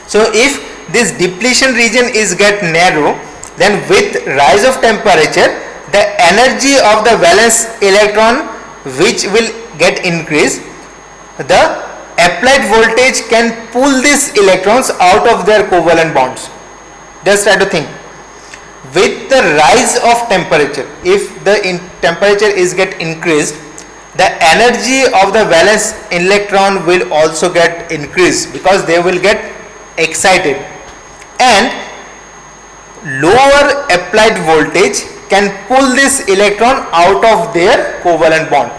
So if this depletion region is get narrow, then with rise of temperature, the energy of the valence electron which will get increased, the applied voltage can pull these electrons out of their covalent bonds. Just try to think. With the rise of temperature, if the temperature is get increased, the energy of the valence electron will also get increased, because they will get excited, and lower applied voltage can pull this electron out of their covalent bond,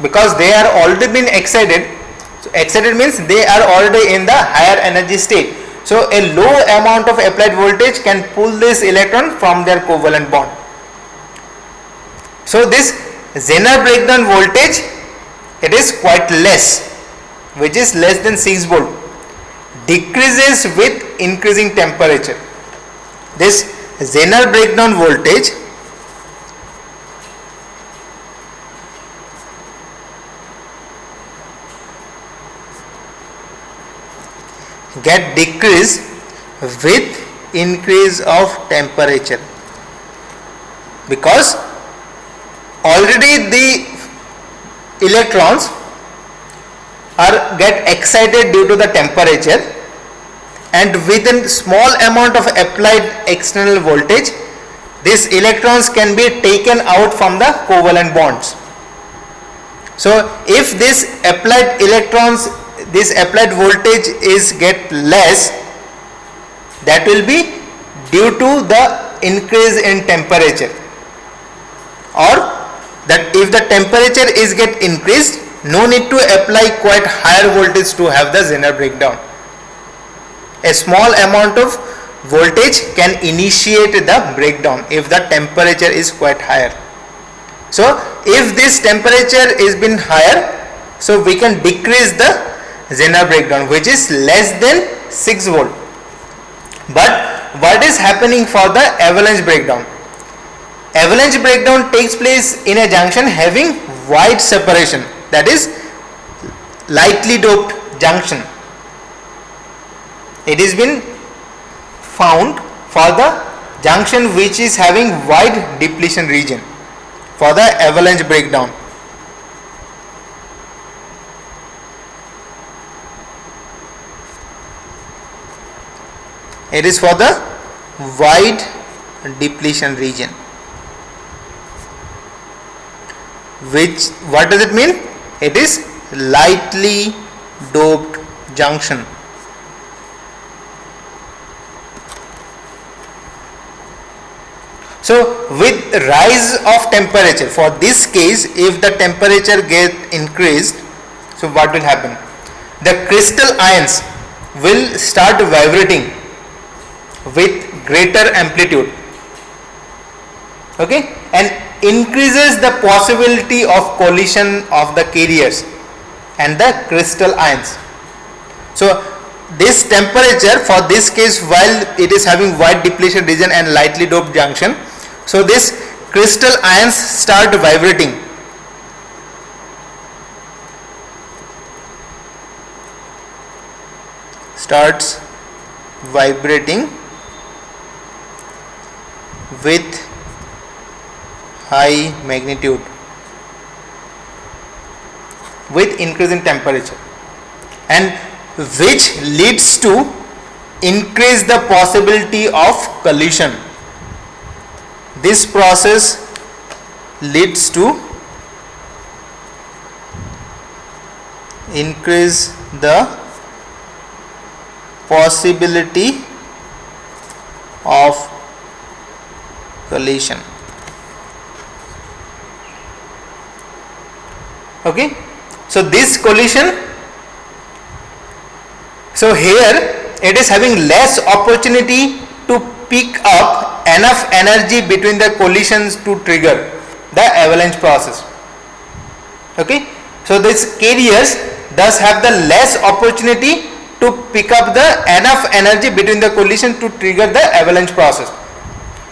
because they are already been excited. So excited means they are already in the higher energy state. So a low amount of applied voltage can pull this electron from their covalent bond. So this Zener breakdown voltage, it is quite less, which is less than 6 volt, decreases with increasing temperature. This Zener breakdown voltage get decreased with increase of temperature, because already the electrons are get excited due to the temperature, and with a small amount of applied external voltage, these electrons can be taken out from the covalent bonds. So if this applied electrons, this applied voltage is get less, that will be due to the increase in temperature, or that if the temperature is get increased, no need to apply quite higher voltage to have the Zener breakdown. A small amount of voltage can initiate the breakdown if the temperature is quite higher. So if this temperature is been higher, so we can decrease the Zener breakdown, which is less than 6 volt. But what is happening for the avalanche breakdown? Avalanche breakdown takes place in a junction having wide separation, that is lightly doped junction. It has been found for the junction which is having wide depletion region for the avalanche breakdown. It is for the wide depletion region. Which, what does it mean? It is lightly doped junction. So with rise of temperature, for this case, if the temperature get increased, so what will happen? The crystal ions will start vibrating with greater amplitude, okay, and increases the possibility of collision of the carriers and the crystal ions. So this temperature, for this case, while it is having wide depletion region and lightly doped junction, so this crystal ions start vibrating. Starts vibrating with high magnitude with increase in temperature, and which leads to increase the possibility of collision. This process leads to increase the possibility of collision. Okay, so this collision, so here it is having less opportunity to pick up enough energy between the collisions to trigger the avalanche process. Okay, so these carriers thus have the less opportunity to pick up the enough energy between the collision to trigger the avalanche process.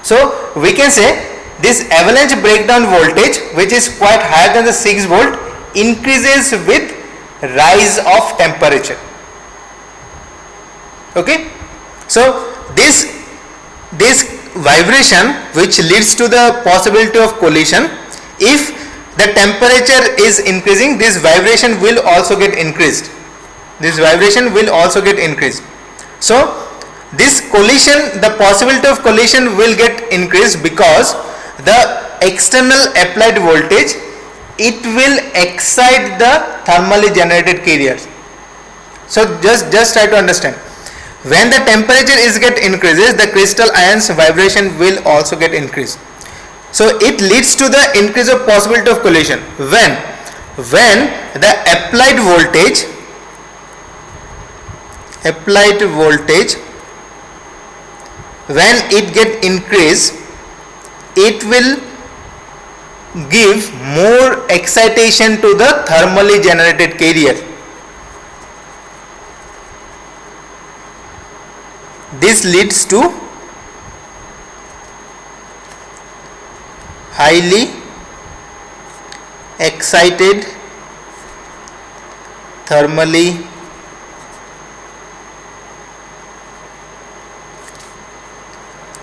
So we can say this avalanche breakdown voltage, which is quite higher than the 6 volt, increases with rise of temperature. Okay, so this vibration which leads to the possibility of collision, if the temperature is increasing, this vibration will also get increased. This vibration will also get increased. So this collision, the possibility of collision will get increased because the external applied voltage, it will excite the thermally generated carriers. So just try to understand. When the temperature is get increases, the crystal ions vibration will also get increased. So it leads to the increase of possibility of collision. When the applied voltage when it get increased, it will give more excitation to the thermally generated carrier. This leads to highly excited thermally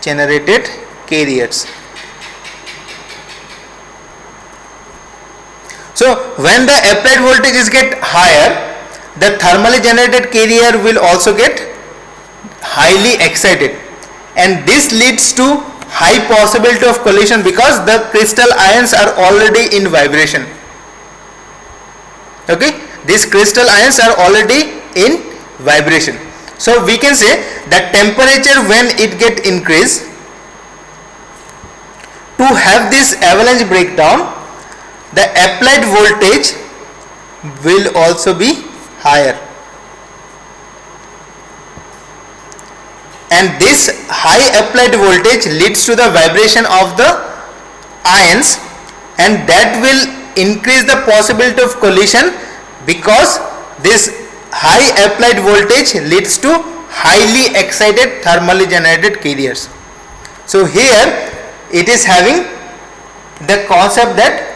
generated carriers. So when the applied voltage is get higher, the thermally generated carrier will also get highly excited, and this leads to high possibility of collision because the crystal ions are already in vibration. Okay, these crystal ions are already in vibration. So we can say that temperature when it get increased, to have this avalanche breakdown, the applied voltage will also be higher, and this high applied voltage leads to the vibration of the ions, and that will increase the possibility of collision because this high applied voltage leads to highly excited thermally generated carriers. So here it is having the concept that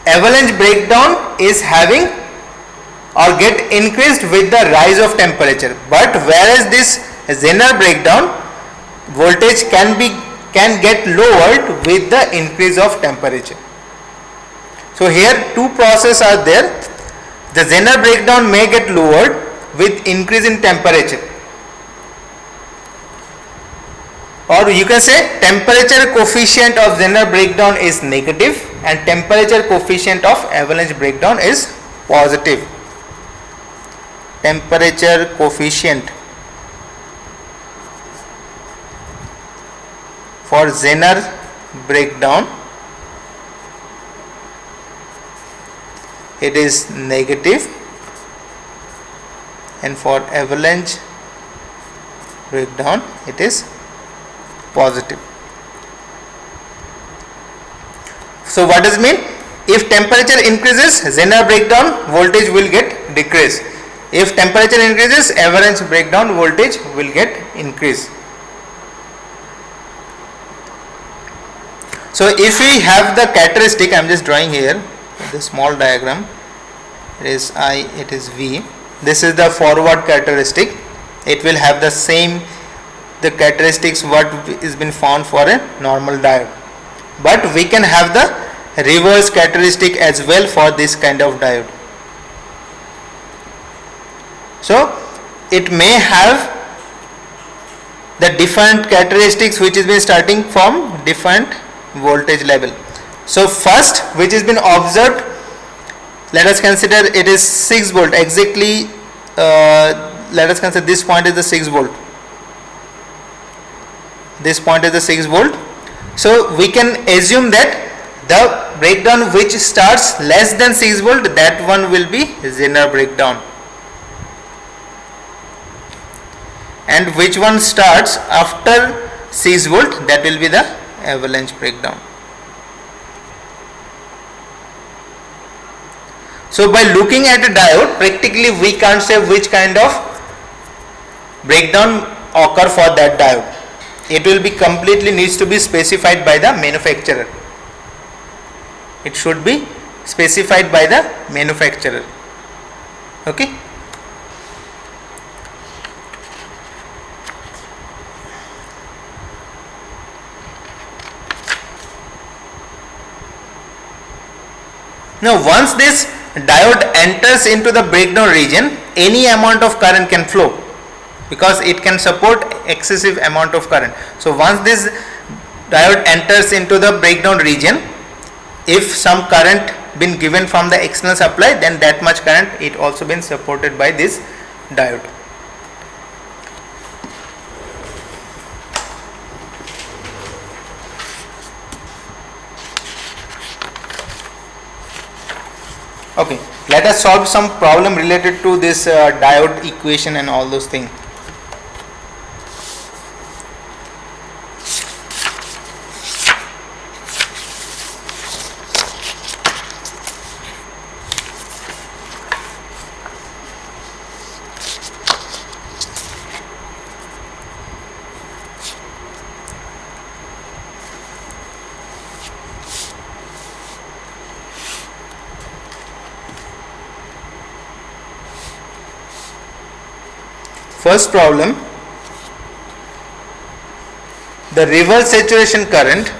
avalanche breakdown is having or get increased with the rise of temperature, but whereas this Zener breakdown voltage can get lowered with the increase of temperature. So here two processes are there. The Zener breakdown may get lowered with increase in temperature, or you can say temperature coefficient of Zener breakdown is negative and temperature coefficient of avalanche breakdown is positive. Temperature coefficient for Zener breakdown, it is negative, and for avalanche breakdown it is positive. So what does it mean? If temperature increases, Zener breakdown voltage will get decreased. If temperature increases, avalanche breakdown voltage will get increased. So if we have the characteristic, I am just drawing here the small diagram. It is I, it is V. This is the forward characteristic. It will have the same the characteristics what is been found for a normal diode, but we can have the reverse characteristic as well for this kind of diode. So it may have the different characteristics which is been starting from different voltage level. So first, which has been observed, let us consider it is 6 volt exactly. Let us consider this point is the 6 volt. This point is the 6 volt. So we can assume that the breakdown which starts less than 6 volt, that one will be Zener breakdown, and which one starts after 6 volt, that will be the avalanche breakdown. So by looking at a diode, practically we can't say which kind of breakdown occur for that diode. It will be completely needs to be specified by the manufacturer. It should be specified by the manufacturer. Okay. Now once this diode enters into the breakdown region, any amount of current can flow because it can support excessive amount of current. So once this diode enters into the breakdown region, if some current been given from the external supply, then that much current it also been supported by this diode. Okay, let us solve some problem related to this diode equation and all those things. First problem, the reverse saturation current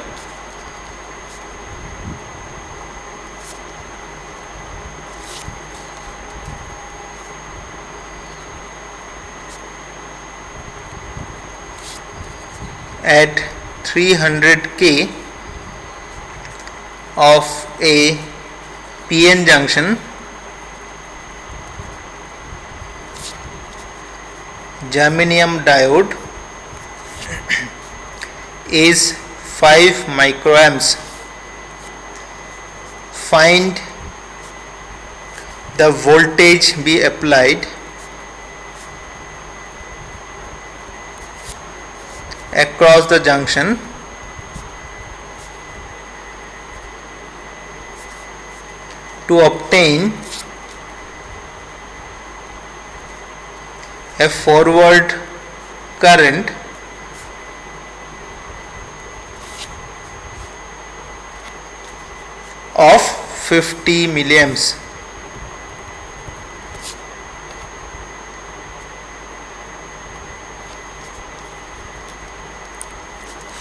at 300K of a PN junction germanium diode is 5 microamps. Find the voltage be applied across the junction to obtain a forward current of 50 milliamps.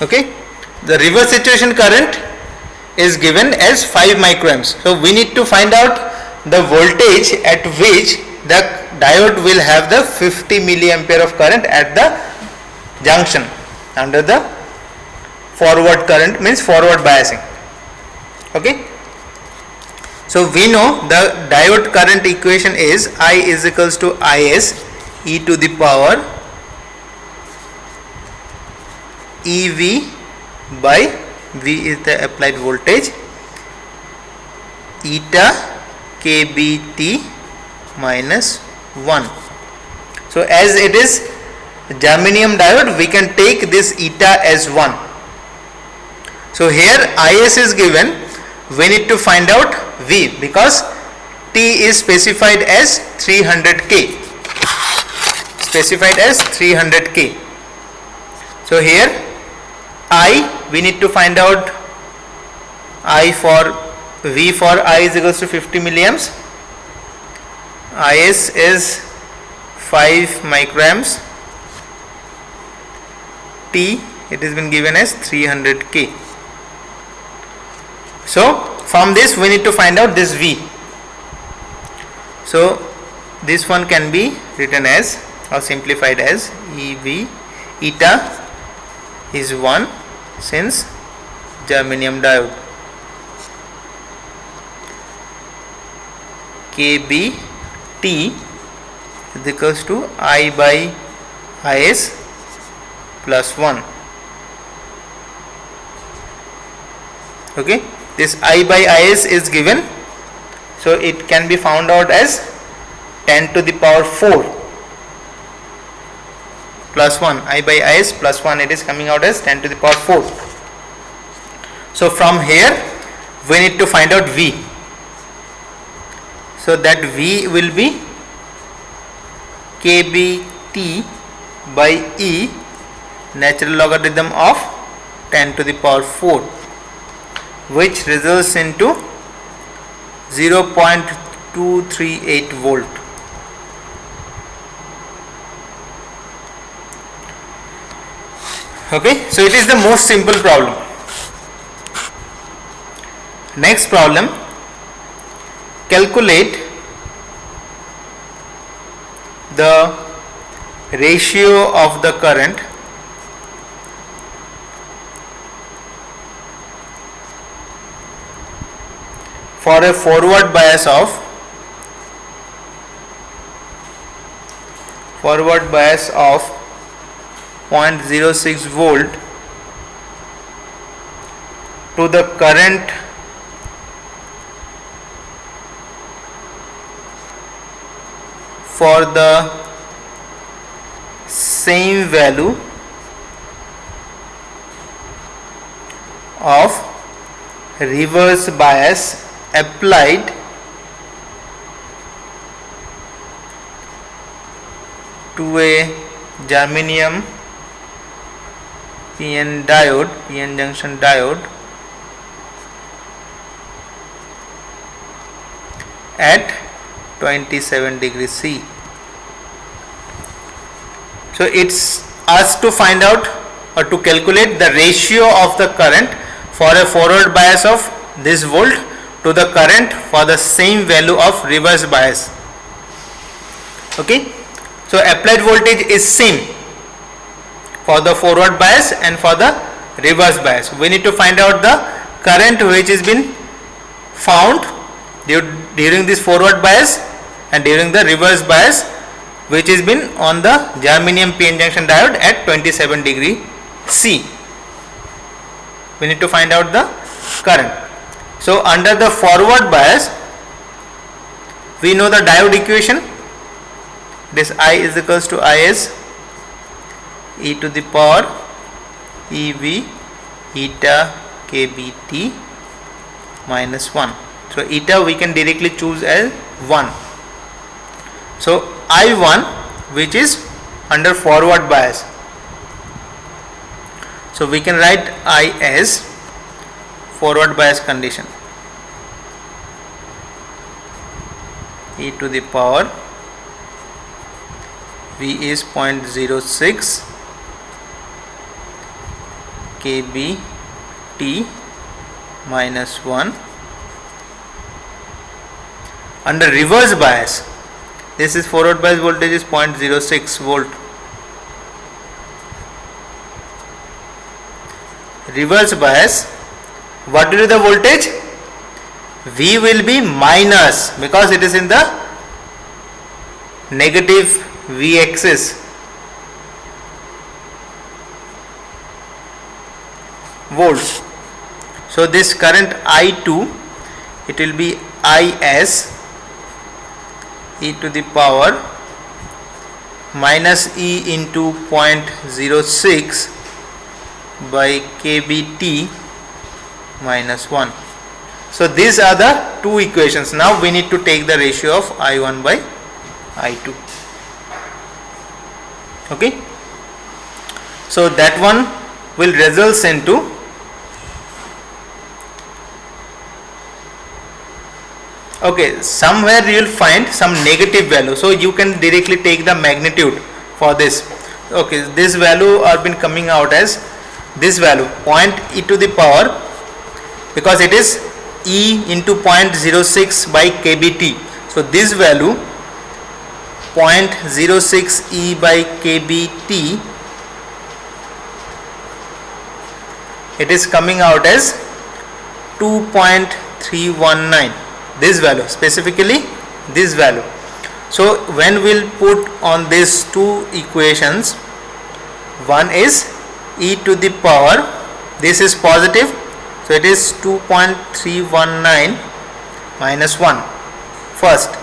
Okay, the reverse saturation current is given as 5 microamps. So we need to find out the voltage at which the diode will have the 50 milliampere of current at the junction under the forward current, means forward biasing. Okay, so we know the diode current equation is I is equals to Is e to the power EV by V is the applied voltage, eta kBt minus 1. So as it is germanium diode, we can take this eta as 1. So here Is is given, we need to find out V because T is specified as 300K. Specified as 300K. So here I, we need to find out I for V for I is equals to 50 milliamps. Is is 5 microamps. T, it has been given as 300K. So from this we need to find out this V. So this one can be written as or simplified as EV, eta is 1 since germanium diode, kBt is equals to I by Is plus 1. Okay, this I by Is is given, so it can be found out as 10 to the power 4 plus 1, I by Is plus 1, it is coming out as 10 to the power 4. So from here we need to find out V. So that V will be kBt by E natural logarithm of 10 to the power 4, which results into 0.238 volt. Okay, so it is the most simple problem. Next problem, calculate the ratio of the current for a forward bias of 0.06 volt to the current for the same value of reverse bias applied to a germanium PN diode, PN junction diode at 27 degrees C. So it's asked to find out or to calculate the ratio of the current for a forward bias of this volt to the current for the same value of reverse bias. Okay, so applied voltage is same for the forward bias and for the reverse bias. We need to find out the current which has been found during this forward bias and during the reverse bias which has been on the germanium p-n junction diode at 27 degree C. We need to find out the current. So under the forward bias, we know the diode equation. This I is equals to Is e to the power EV eta kBt minus 1. So eta we can directly choose as 1. So I1, which is under forward bias, so we can write I as forward bias condition, e to the power V is 0.06 kBt minus 1. Under reverse bias, this is forward bias voltage is 0.06 volt. Reverse bias, what will be the voltage? V will be minus, because it is in the negative V axis. Volts. So this current I2, it will be Is e to the power minus E into 0.06 by kBt minus 1. So these are the two equations. Now we need to take the ratio of I1 by I2. Okay. So that one will result into somewhere you will find some negative value, so you can directly take the magnitude for this. Okay, this value are been coming out as this value e to the power, because it is E into 0.06 by kBt. So this value 0.06 E by kBt, it is coming out as 2.319. This value, specifically this value. So when we'll put on these two equations, one is e to the power, this is positive, so it is 2.319 minus 1 first.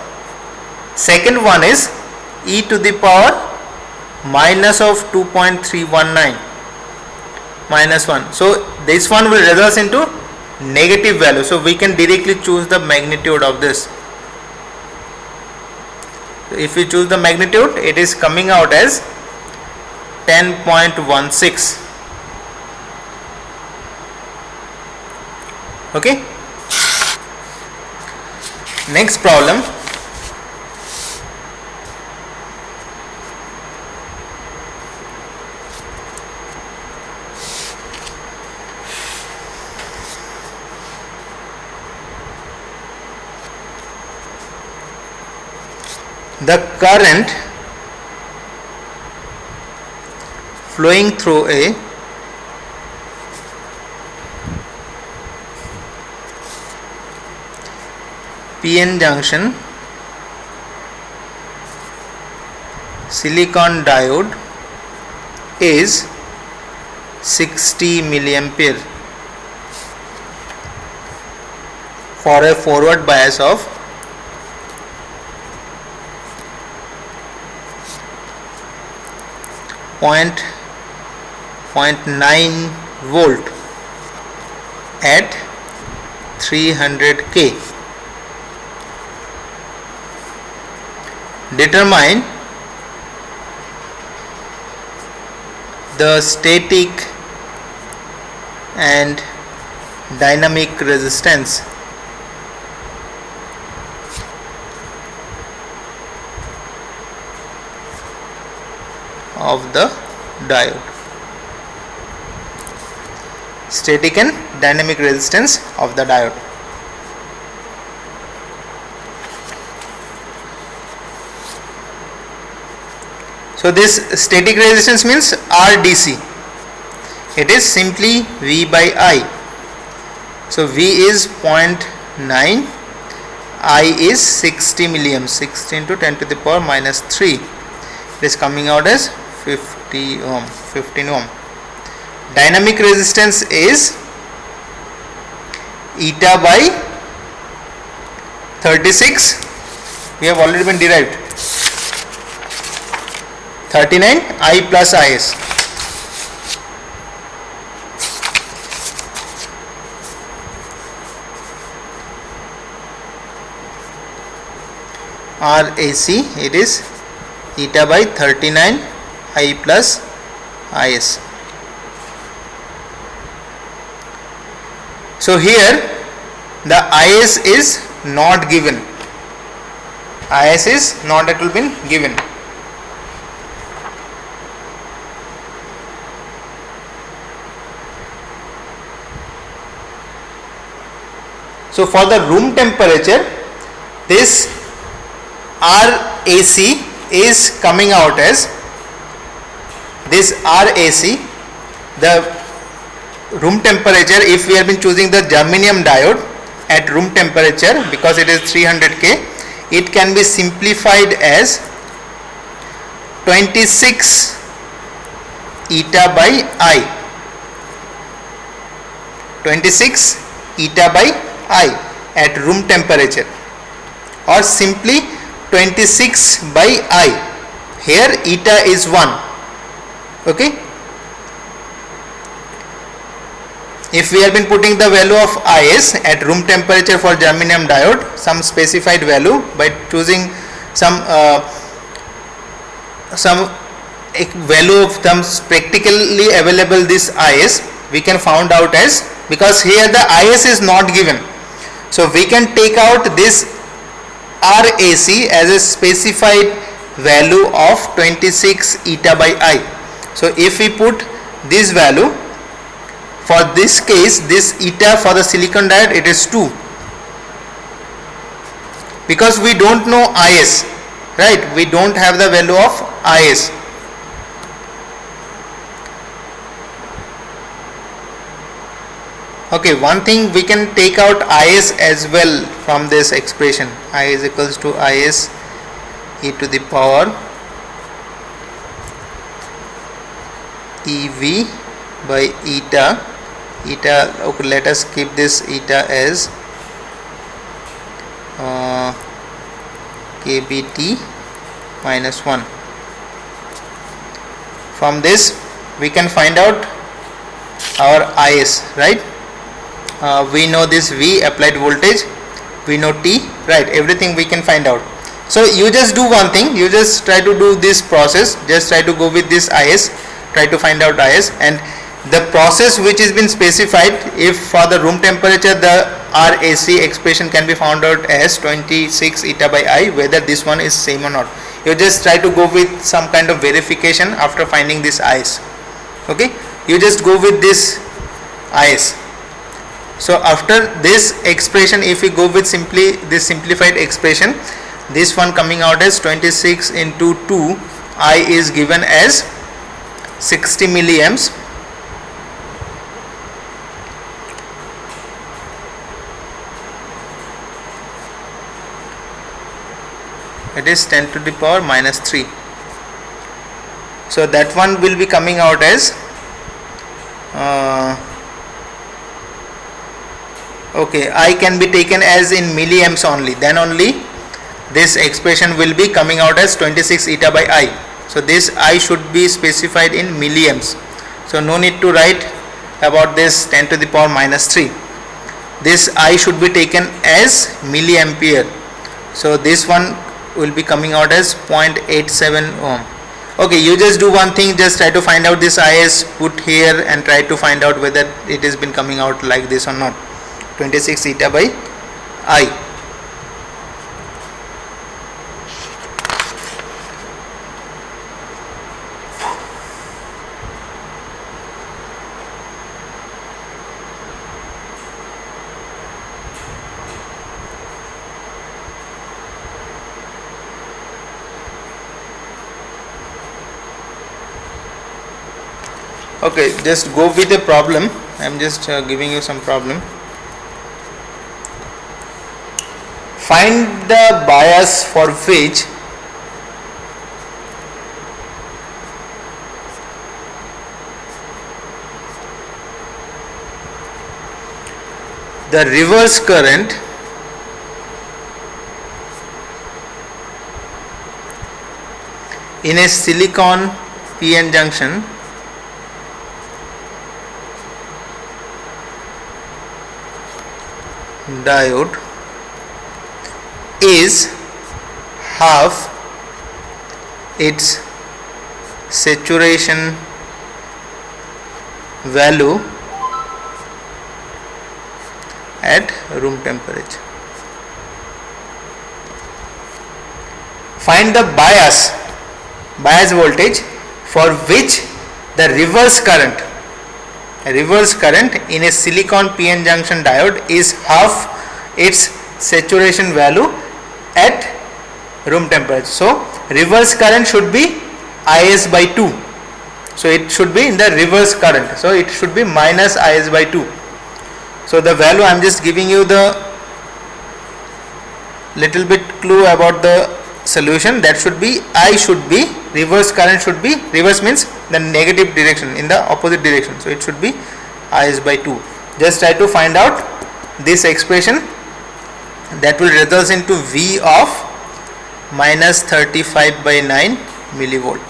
Second one is e to the power minus of 2.319 minus 1. So this one will result into negative value, so we can directly choose the magnitude of this. If we choose the magnitude, it is coming out as 10.16. Okay. Next problem. The current flowing through a PN junction silicon diode is 60 milliampere for a forward bias of 0.9 volt at 300K. Determine the static and dynamic resistance of the diode. Static and dynamic resistance of the diode. So this static resistance means RDC. It is simply V by I. So V is 0.9, I is 60 milliamps, 60 into 10 to the power minus 3. It is coming out as 50 ohm, 15 ohm. Dynamic resistance is eta by 36. We have already been derived. 39 I plus Is. RAC, it is eta by 39 I plus Is. So here the Is is not given. Is is not at all been given. So for the room temperature, this RAC is coming out as this RAC, the room temperature, if we have been choosing the germanium diode at room temperature, because it is 300 K, it can be simplified as 26 eta by I, 26 eta by I at room temperature, or simply 26 by I. Here eta is 1. Okay. If we have been putting the value of Is at room temperature for germanium diode, some specified value, by choosing some value of some practically available this Is, we can found out as, because here the Is is not given, so we can take out this RAC as a specified value of 26 eta by I. So if we put this value, for this case, this eta for the silicon diode, it is 2, because we don't know Is, right? We don't have the value of Is. Okay, one thing, we can take out Is as well from this expression. I is equals to Is e to the power EV by eta. Okay, let us keep this eta as kBT minus 1. From this we can find out our Is, right? We know this V, applied voltage, we know T, right? Everything we can find out. So you just do one thing, you just try to do this process, just try to go with this Is, try to find out Is, and the process which has been specified, if for the room temperature the RAC expression can be found out as 26 eta by I, whether this one is same or not. You just try to go with some kind of verification after finding this Is. Okay, you just go with this Is. So after this expression, if we go with simply this simplified expression, this one coming out as 26 into 2, I is given as 60 milliamps. It is 10 to the power minus 3. So that one will be coming out as okay, I can be taken as in milliamps only, then only this expression will be coming out as 26 eta by I. So this I should be specified in milliamps, so no need to write about this 10 to the power minus 3. This I should be taken as milliampere, so this one will be coming out as 0.87 ohm. Okay, you just do one thing, just try to find out this Is, put here and try to find out whether it has been coming out like this or not. 26 eta by I. Okay, just go with the problem. I am just giving you some problem. Find the bias for which the reverse current in a silicon p-n junction diode is half its saturation value at room temperature. Find the bias voltage for which the reverse current in a silicon p-n junction diode is half its saturation value at room temperature. So reverse current should be Is by 2. So it should be in the reverse current. So it should be minus Is by 2. So the value I am just giving you the little bit clue about the solution. That should be reverse current should be, reverse means the negative direction, in the opposite direction. So it should be Is by 2. Just try to find out this expression. That will result into V of minus 35 by 9 millivolt.